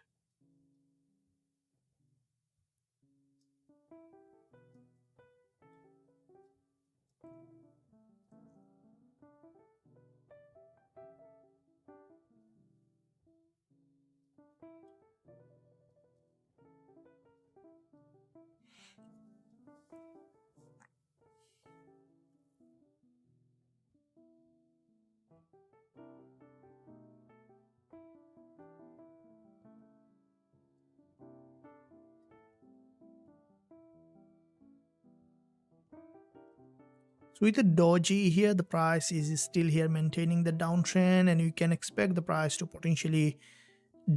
So with the doji here, the price is still here maintaining the downtrend, and you can expect the price to potentially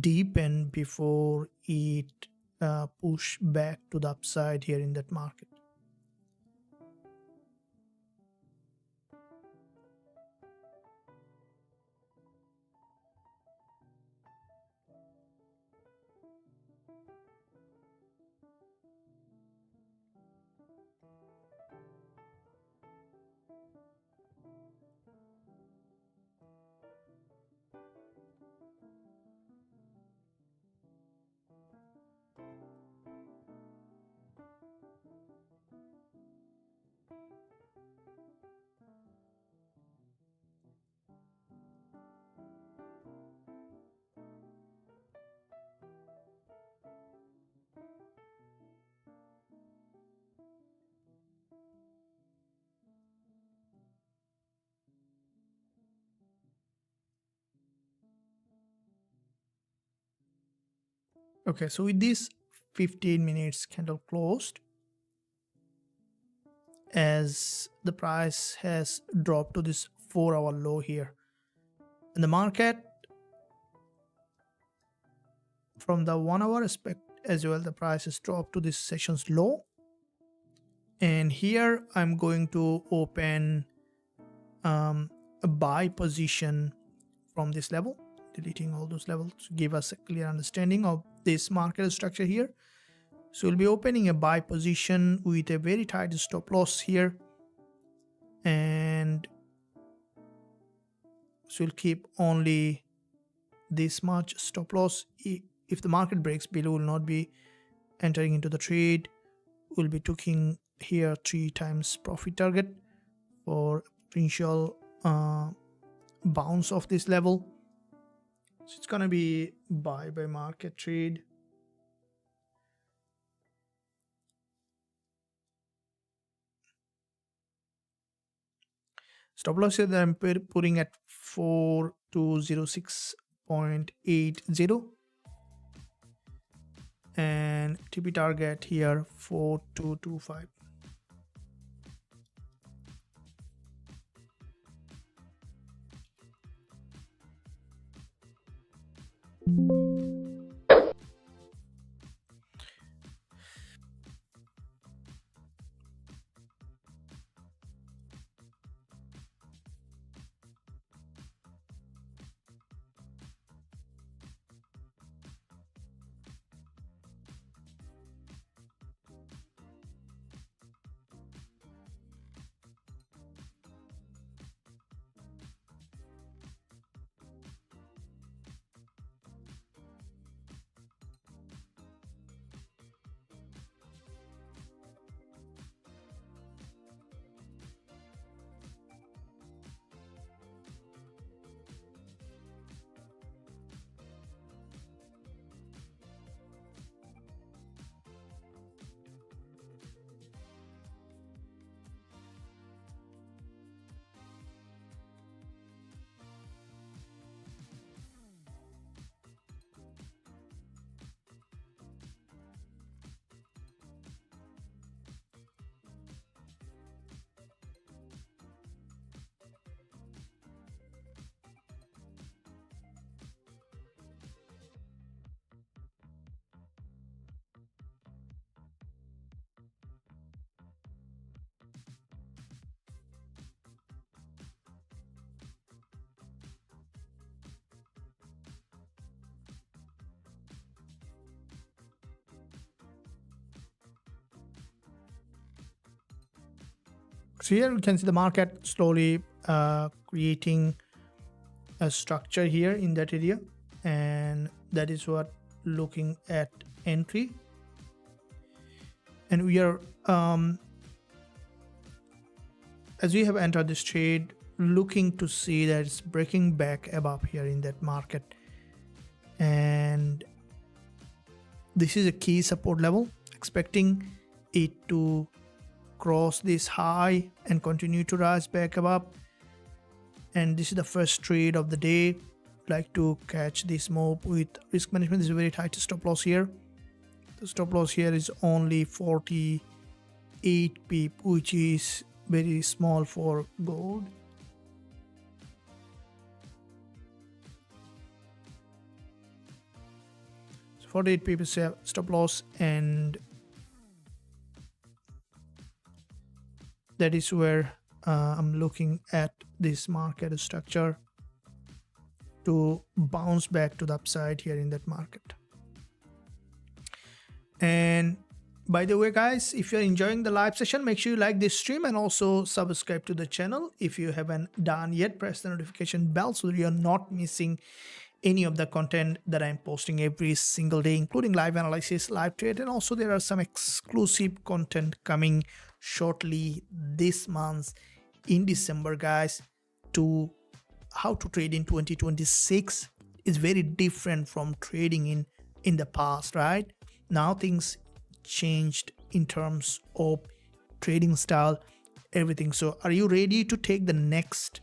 deepen before it push back to the upside here in that market. Okay, so with this 15 minutes candle closed, as the price has dropped to this 4-hour low here, and the market from the 1-hour aspect as well, the price has dropped to this session's low. And here I'm going to open a buy position from this level, deleting all those levels to give us a clear understanding of this market structure here. So we'll be opening a buy position with a very tight stop loss here, and so we'll keep only this much stop loss. If the market breaks below, we'll not be entering into the trade. We'll be taking here 3 times profit target for potential bounce of this level. So it's gonna be buy by market trade. Stop loss here that I'm putting at 4206.80, and TP target here 4225. So here we can see the market slowly creating a structure here in that area, and that is what looking at entry. And we are as we have entered this trade, looking to see that it's breaking back above here in that market, and this is a key support level, expecting it to cross this high and continue to rise back up. And this is the first trade of the day. Like to catch this move with risk management. This is a very tight stop loss here. The stop loss here is only 48 pip, which is very small for gold. So 48 pip is a stop loss, and that is where I'm looking at this market structure to bounce back to the upside here in that market. And by the way, guys, if you're enjoying the live session, make sure you like this stream and also subscribe to the channel. If you haven't done yet, press the notification bell so that you're not missing any of the content that I'm posting every single day, including live analysis, live trade, and also there are some exclusive content coming shortly this month in December, guys, to how to trade in 2026 is very different from trading in the past, right? Now things changed in terms of trading style, everything. So are you ready to take the next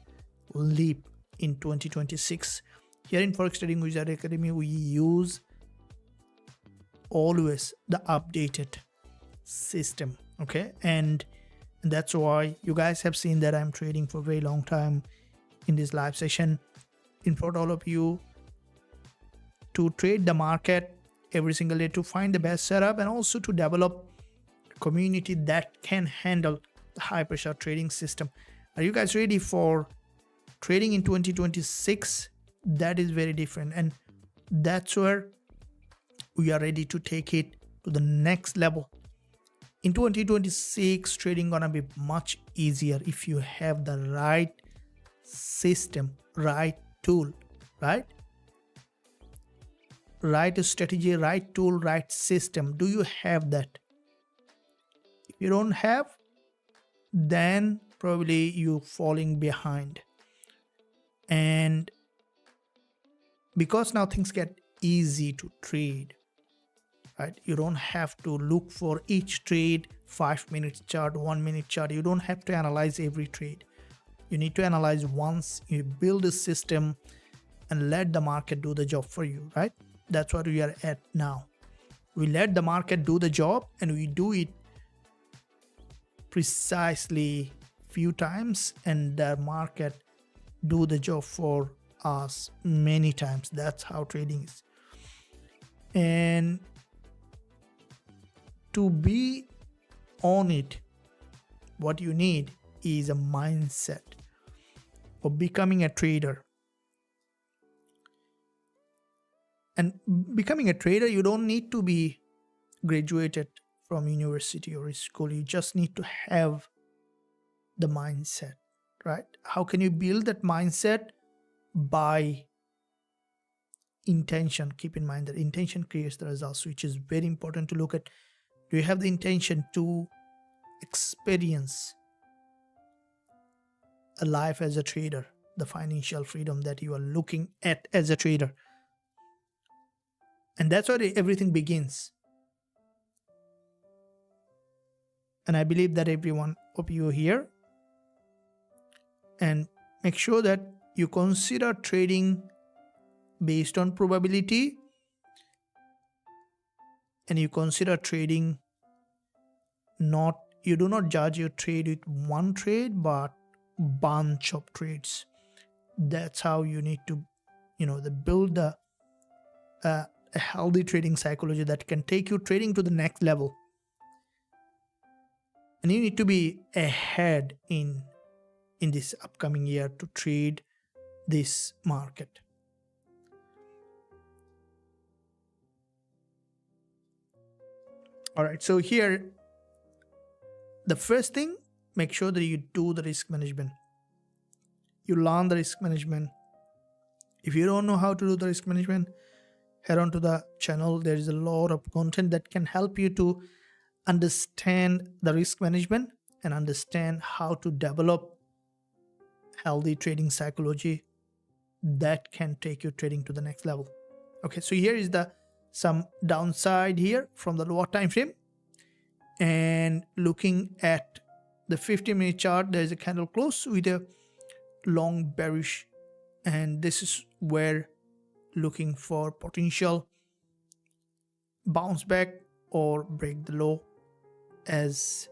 leap in 2026? Here in Forex Trading Wizard Academy, we use always the updated system, okay? And that's why you guys have seen that I'm trading for a very long time in this live session in front of all of you to trade the market every single day, to find the best setup, and also to develop a community that can handle the high pressure trading system. Are you guys ready for trading in 2026? That is very different, and that's where we are ready to take it to the next level. In 2026, trading gonna be much easier if you have the right system, right tool, right strategy, right tool, right system. Do you have that? If you don't have, then probably you're falling behind. And because now things get easy to trade, right? You don't have to look for each trade 5-minute chart, 1-minute chart. You don't have to analyze every trade. You need to analyze once. You build a system and let the market do the job for you, right? That's what we are at now. We let the market do the job, and we do it precisely few times, and the market do the job for us many times. That's how trading is. And to be on it, what you need is a mindset of becoming a trader. And becoming a trader, you don't need to be graduated from university or school. You just need to have the mindset, right? How can you build that mindset? By intention. Keep in mind that intention creates the results, which is very important to look at. Do you have the intention to experience a life as a trader, the financial freedom that you are looking at as a trader? And that's where everything begins. And I believe that every one of you here, and make sure that you consider trading based on probability, and you consider trading you do not judge your trade with one trade, but bunch of trades. That's how you need to, build a healthy trading psychology that can take you trading to the next level. And you need to be ahead in this upcoming year to trade this market. All right, so here, the first thing, make sure that you do the risk management. You learn the risk management. If you don't know how to do the risk management, head on to the channel. There is a lot of content that can help you to understand the risk management and understand how to develop healthy trading psychology that can take your trading to the next level. Okay, so here is some downside here from the lower time frame, and looking at the 50-minute chart, there is a candle close with a long bearish, and this is where looking for potential bounce back or break the low, as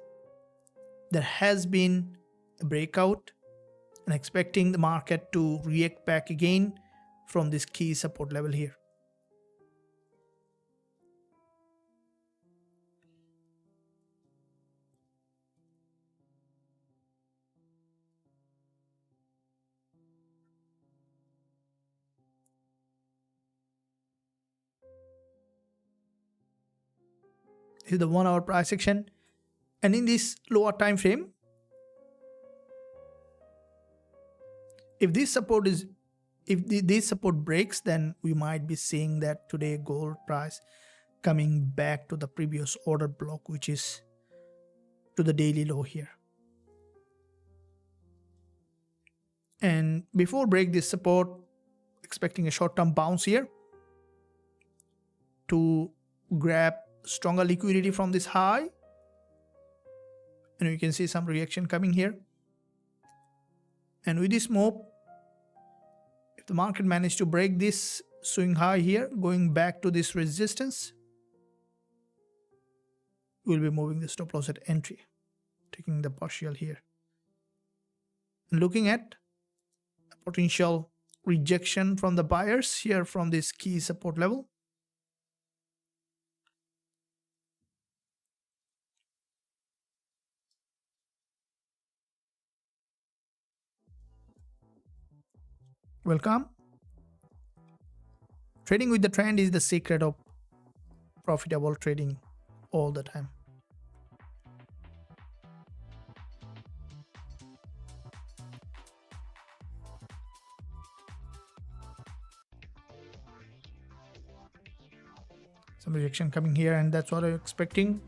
there has been a breakout, and expecting the market to react back again from this key support level here. This is the 1 hour price action, and in this lower time frame, if this support breaks, then we might be seeing that today gold price coming back to the previous order block, which is to the daily low here. And before break this support, expecting a short-term bounce here to grab stronger liquidity from this high, and you can see some reaction coming here. And with this move, if the market managed to break this swing high here, going back to this resistance, we'll be moving the stop loss at entry, taking the partial here, and looking at a potential rejection from the buyers here from this key support level. Welcome. Trading with the trend is the secret of profitable trading all the time. Some rejection coming here, and that's what I'm expecting.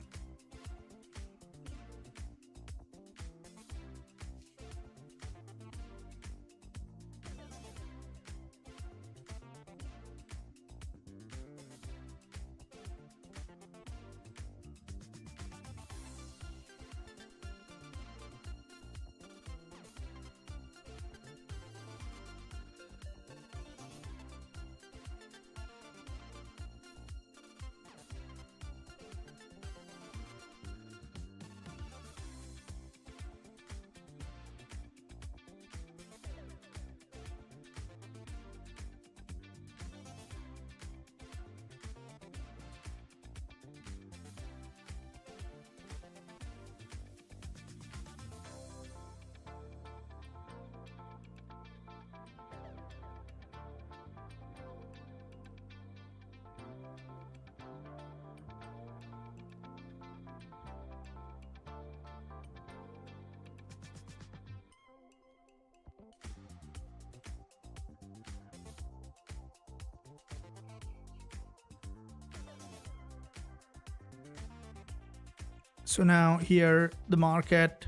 So now here the market,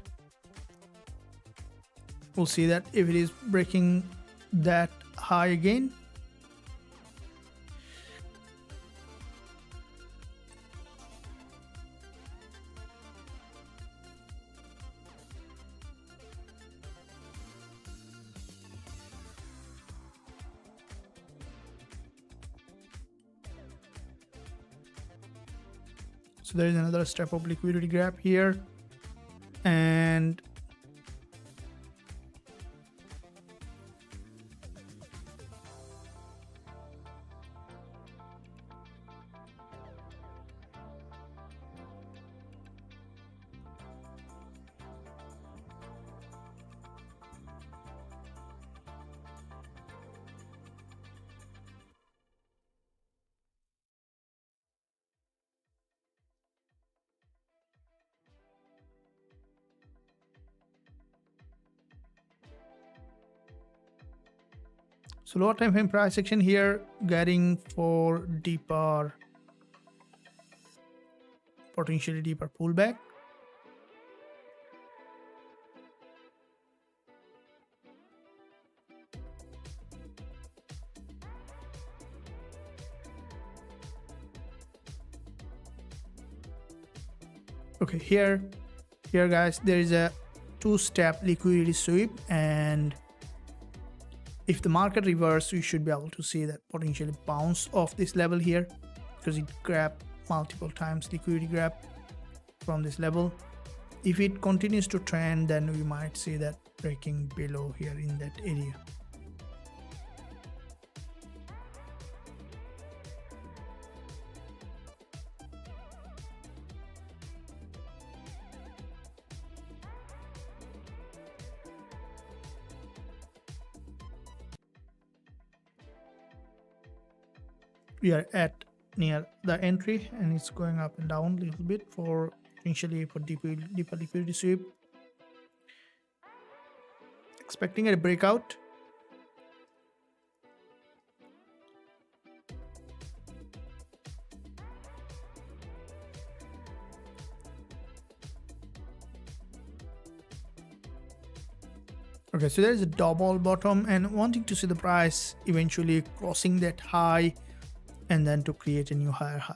we'll see that if it is breaking that high again, so there is another step of liquidity grab here, and so lower time frame price action here, getting for deeper, potentially deeper pullback. Okay, here guys, there is a two-step liquidity sweep, and if the market reverses, you should be able to see that potentially bounce off this level here, because it grabbed multiple times liquidity grab from this level. If it continues to trend, then we might see that breaking below here in that area. We are at near the entry, and it's going up and down a little bit for potentially for deeper liquidity sweep. Expecting a breakout. Okay, so there is a double bottom, and wanting to see the price eventually crossing that high and then to create a new higher high.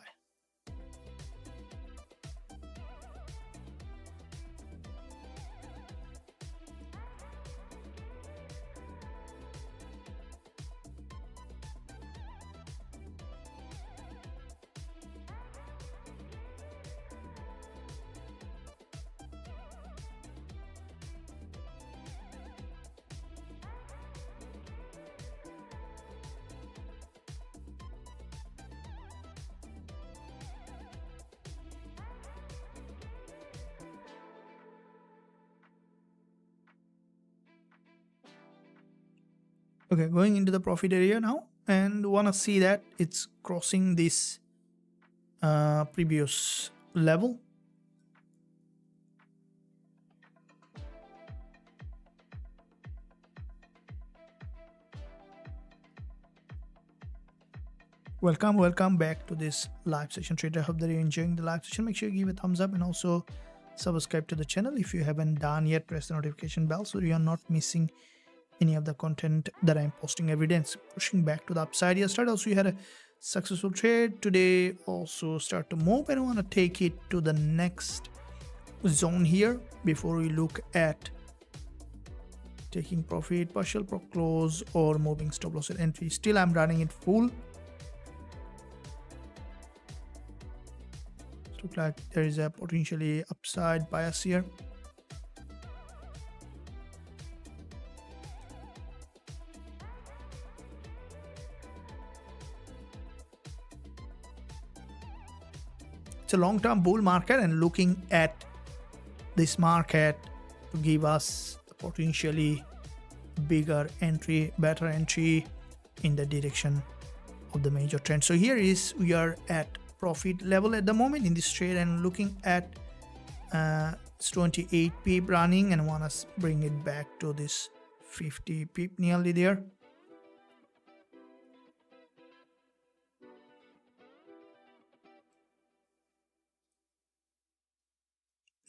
Okay, going into the profit area now, and want to see that it's crossing this previous level. Welcome back to this live session trader. I hope that you're enjoying the live session. Make sure you give a thumbs up and also subscribe to the channel if you haven't done yet. Press the notification bell so you're not missing any of the content that I'm posting every day. It's pushing back to the upside. Yesterday also you had a successful trade. Today also start to move, and I want to take it to the next zone here before we look at taking profit, partial close, or moving stop loss at entry. Still I'm running it full. Looks like there is a potentially upside bias here. It's a long-term bull market, and looking at this market to give us a potentially bigger entry, better entry in the direction of the major trend. So here is, we are at profit level at the moment in this trade, and looking at it's 28 pip running, and want to bring it back to this 50 pip nearly there.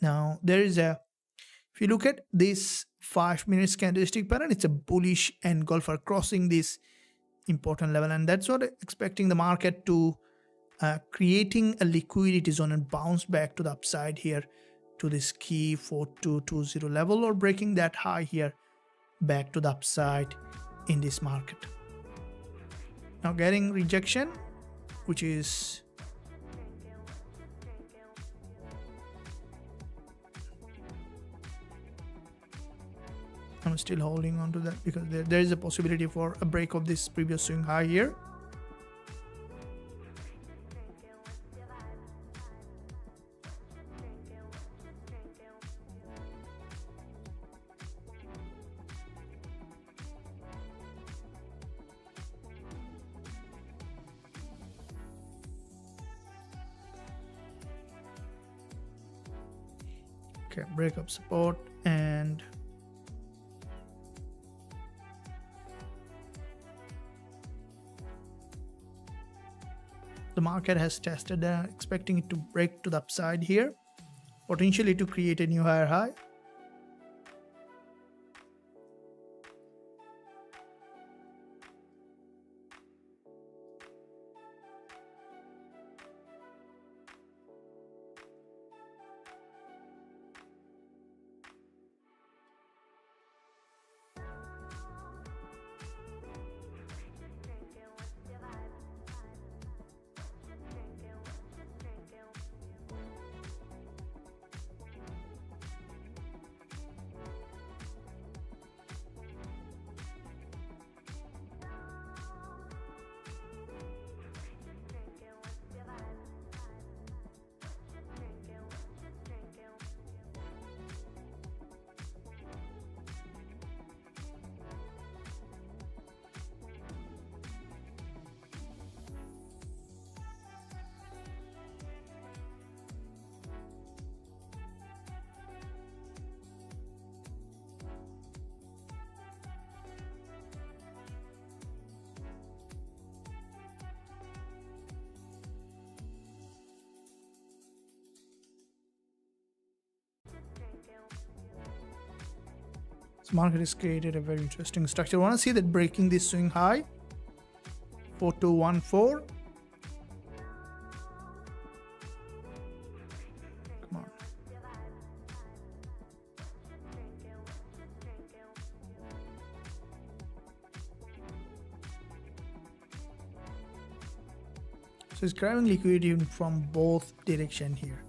Now there is a, if you look at this 5 minutes candlestick pattern, it's a bullish engulfer crossing this important level, and that's what I'm expecting the market to creating a liquidity zone and bounce back to the upside here to this key 4220 level, or breaking that high here back to the upside in this market. Now getting rejection, which is I'm still holding on to that because there is a possibility for a break of this previous swing high here. Okay, break up support, and the market has tested, expecting it to break to the upside here, potentially to create a new higher high. This market has created a very interesting structure. Want to see that breaking this swing high 4214. Come on. So it's grabbing liquidity from both direction here.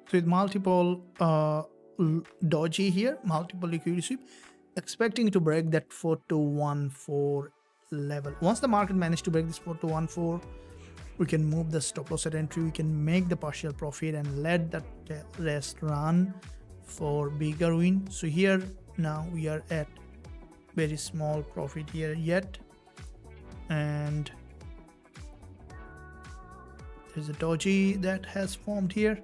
So with multiple doji here, multiple liquidity sweep, expecting to break that 4214 level. Once the market managed to break this 4214, we can move the stop loss at entry, we can make the partial profit and let that rest run for bigger win. So here now we are at very small profit here yet, and there's a doji that has formed here.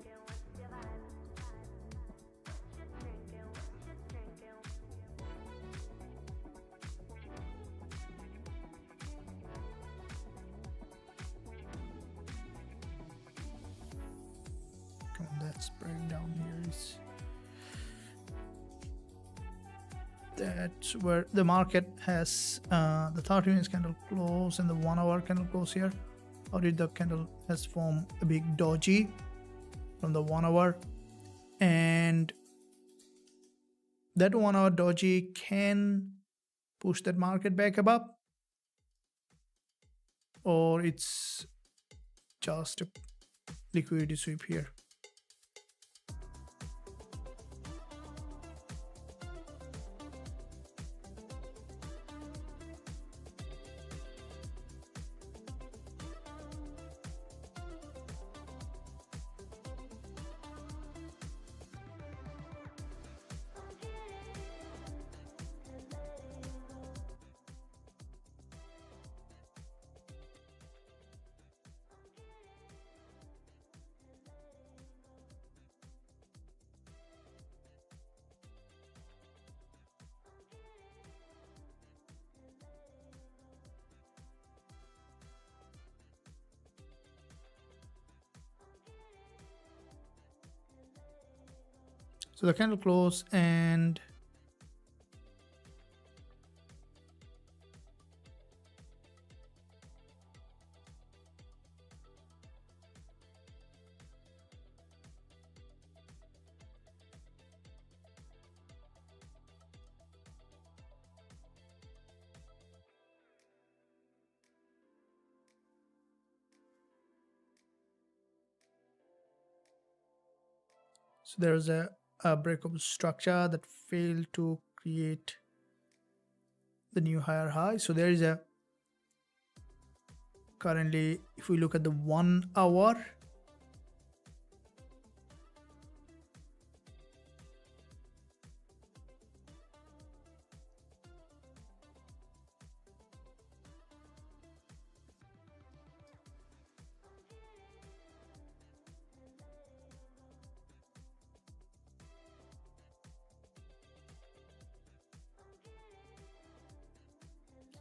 Let's break down here. That's where the market has the 30 minutes candle close and the 1 hour candle close here. How did the candle has formed a big doji from the 1 hour, and that 1 hour doji can push that market back above, or it's just a liquidity sweep here. So the candle close and so there's a breakable structure that failed to create the new higher high. So there is a currently, if we look at the 1 hour,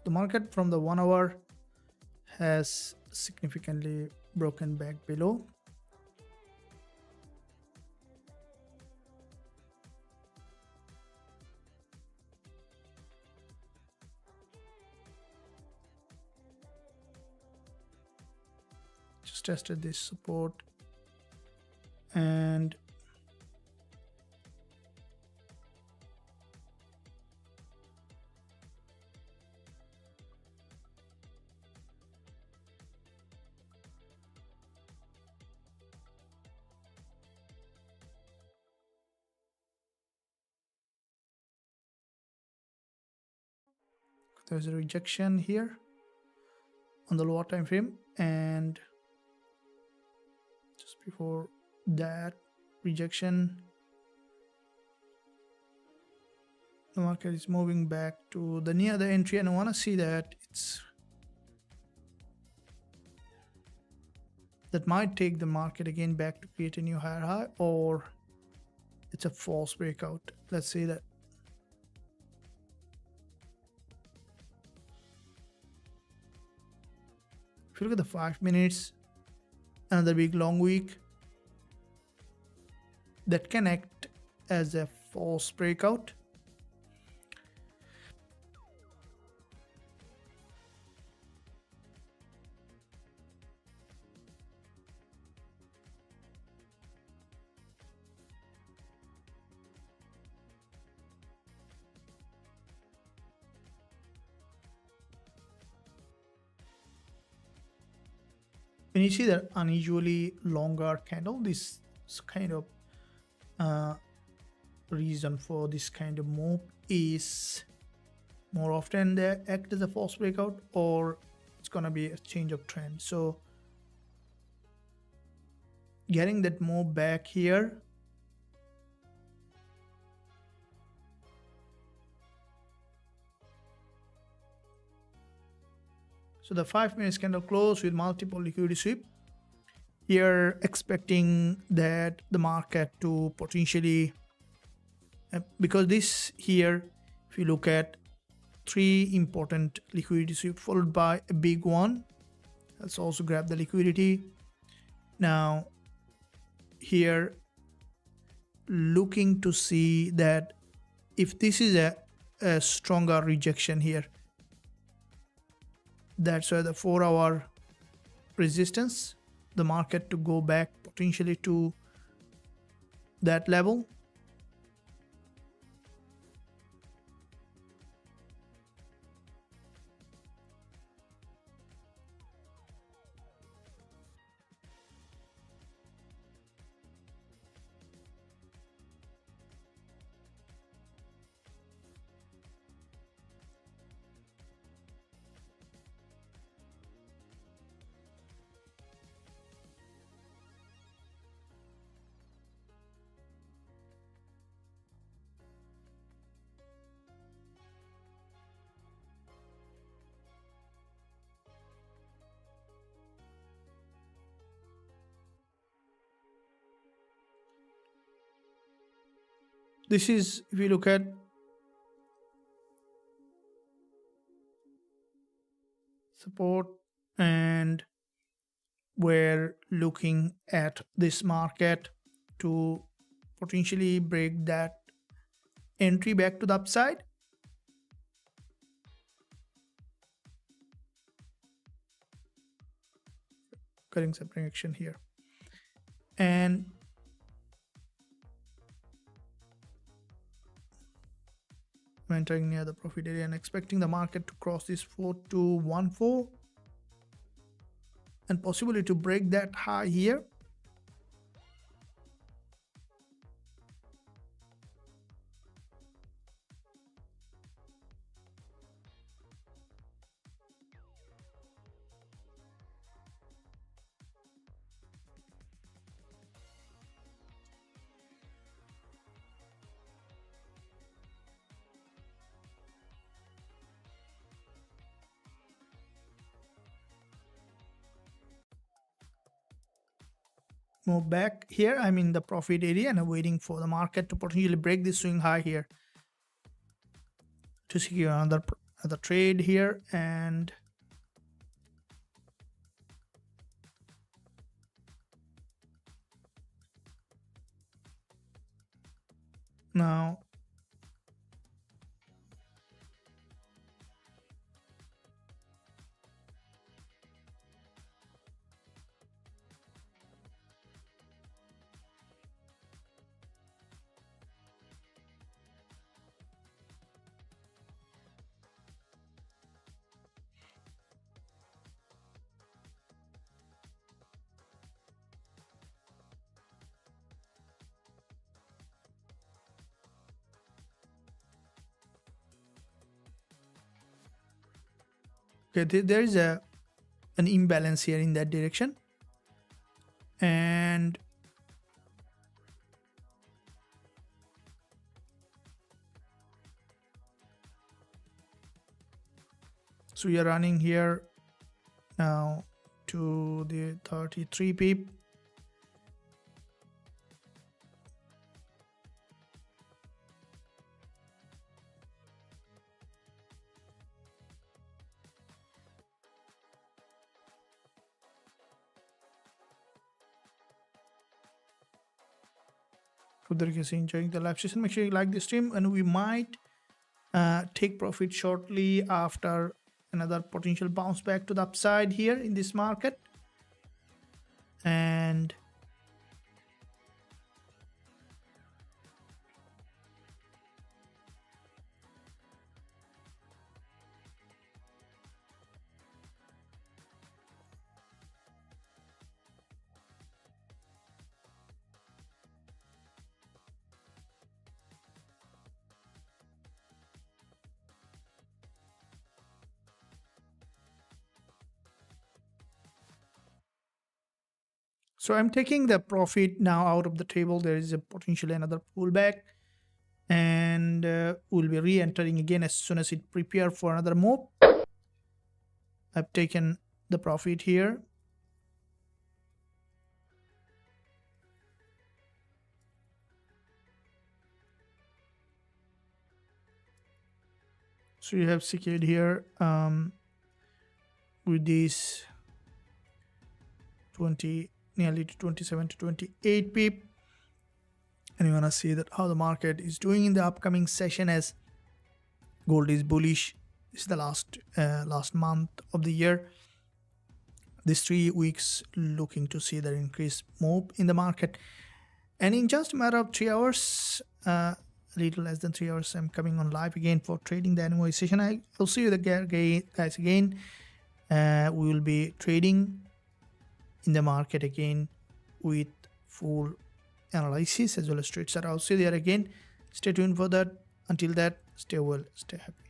the market from the 1 hour has significantly broken back below. Just tested this support and there's a rejection here on the lower time frame, and just before that rejection the market is moving back to the near the entry, and I want to see that that might take the market again back to create a new higher high, or it's a false breakout. Let's see that. If you look at the 5 minutes, another big long week, that can act as a false breakout. When you see that unusually longer candle, this kind of reason for this kind of move is more often they act as a false breakout, or it's gonna be a change of trend. So getting that move back here, so the 5 minutes candle close with multiple liquidity sweep. Here expecting that the market to potentially, because this here, if you look at 3 important liquidity sweep followed by a big one, let's also grab the liquidity. Now here looking to see that if this is a stronger rejection here, that's why the 4-hour resistance, the market to go back potentially to that level. This is, if you look at support, and we're looking at this market to potentially break that entry back to the upside. Getting some reaction here, and entering near the profit area and expecting the market to cross this 4214 and possibly to break that high here. Move back here, I'm in the profit area and I'm waiting for the market to potentially break this swing high here to secure another trade here. And now okay, there is an imbalance here in that direction, and So we are running here now to the 33 pip. Hope that you guys are enjoying the live session. Make sure you like the stream, and we might take profit shortly after another potential bounce back to the upside here in this market. And so I'm taking the profit now out of the table. There is a potentially another pullback, and we'll be re-entering again as soon as it prepare for another move. I've taken the profit here. So you have secured here with this 20, nearly to 27 to 28 pip, and you want to see that how the market is doing in the upcoming session, as gold is bullish. This is the last month of the year. These 3 weeks looking to see the increased move in the market, and in just a matter of 3 hours, little less than 3 hours, I'm coming on live again for trading the NY session. I'll see you guys again. We will be trading in the market again with full analysis as well as trades. I'll see you there again. Stay tuned for that. Until that, stay well, stay happy.